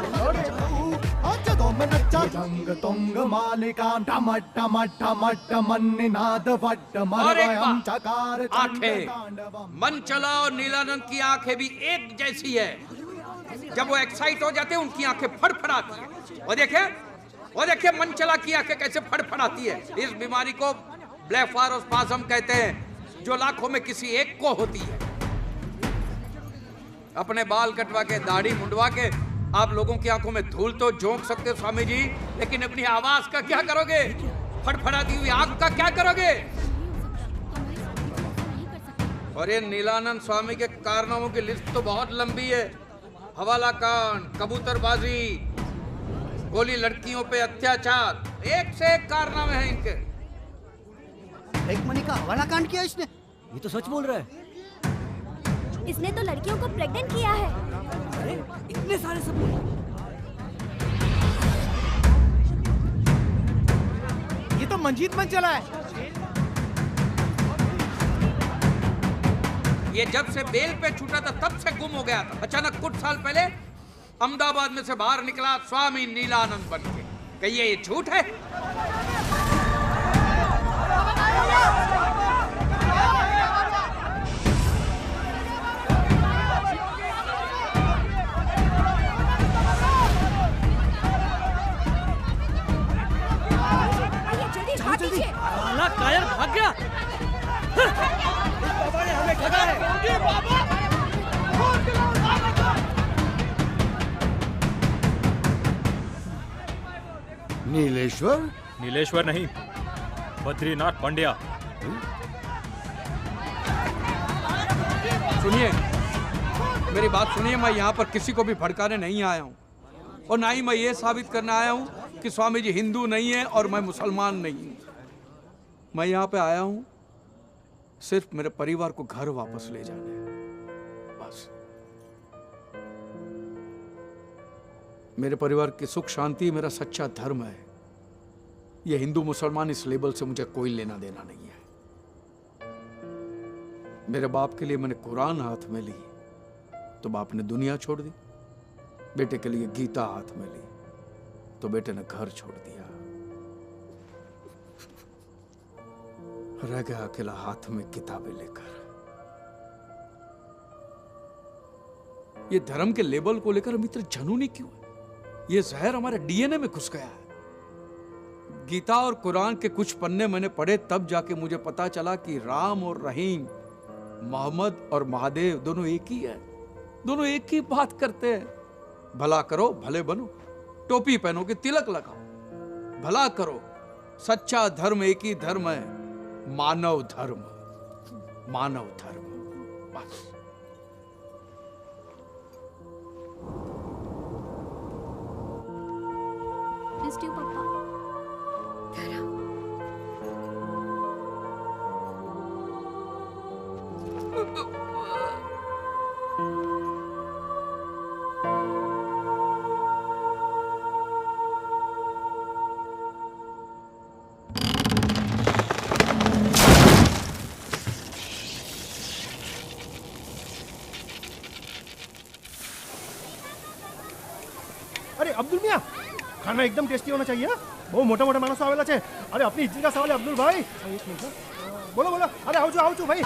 भुजंग तुंग मालिका टम टम टम टम निनाद वट
और एक
मरवयम
बात,
चकार
आंखें मंचला और नीलानंद की आंखें भी एक जैसी है। जब वो एक्साइट हो जाते हैं उनकी आंखें फड़फड़ाती है। और देखिए मंचला की आंखें कैसे फड़फड़ाती है। इस बीमारी को ब्लेफारोस्पाज्म कहते हैं, जो लाखों में किसी एक को होती है। अपने बाल कटवा के, दाढ़ी मुंडवा के आप लोगों की आंखों में धूल तो झोंक सकते हो स्वामी जी, लेकिन अपनी आवाज का क्या करोगे? फड़फड़ाती हुई आंख का क्या करोगे? और ये नीलानंद स्वामी के कारनामों की लिस्ट तो बहुत लंबी है। हवाला कांड, कबूतरबाजी, गोली लड़कियों पे अत्याचार, एक से एक कारनामे हैं इनके।
एक मनी का हवाला कांड किया इसने?
ये तो सच बोल रहा है।
इसने तो लड़कियों को प्रेग्नेंट किया है।
अरे इतने सारे सबूत!
ये तो मंजीत मंचला है।
ये जब से बेल पे छूटा था तब से गुम हो गया था। अचानक कुछ साल पहले अहमदाबाद में से बाहर निकला स्वामी नीलानंद बन के। कहिए ये झूठ है?
साला कायर भाग गया। बाबा ने हमें ठगा है।
नीलेश्वर?
नीलेश्वर नहीं, बद्रीनाथ पांड्या।
सुनिए, मेरी बात सुनिए। मैं यहाँ पर किसी को भी भड़काने नहीं आया हूँ, और ना ही मैं ये साबित करने आया हूँ कि स्वामी जी हिंदू नहीं है और मैं मुसलमान नहीं हूँ। मैं यहाँ पे आया हूँ सिर्फ मेरे परिवार को घर वापस ले जाने, बस। मेरे परिवार की सुख शांति मेरा सच्चा धर्म है। ये हिंदू मुसलमान इस लेबल से मुझे कोई लेना देना नहीं है। मेरे बाप के लिए मैंने कुरान हाथ में ली तो बाप ने दुनिया छोड़ दी, बेटे के लिए गीता हाथ में ली तो बेटे ने घर छोड़ दिया। रह गया अकेला हाथ में किताबें लेकर। ये धर्म के लेबल को लेकर हम इतने जुनूनी क्यों है? ये जहर हमारे डीएनए में घुस गया है। गीता और कुरान के कुछ पन्ने मैंने पढ़े तब जाके मुझे पता चला कि राम और रहीम, मोहम्मद और महादेव दोनों एक ही है, दोनों एक ही बात करते हैं। भला करो भले बनो, टोपी पहनो कि तिलक लगाओ, भला करो। सच्चा धर्म एक ही धर्म है, मानव धर्म, मानव धर्म। बस।
मिस्ड यू पापा।
अरे अब्दुल मियाँ, खाना एकदम टेस्टी होना चाहिए। बहुत मोटा मोटा मानस आवेला छे। अरे अपनी इज्जत का सवाल है अब्दुल भाई। एक मिनट, बोलो बोलो। अरे आओ जो भाई।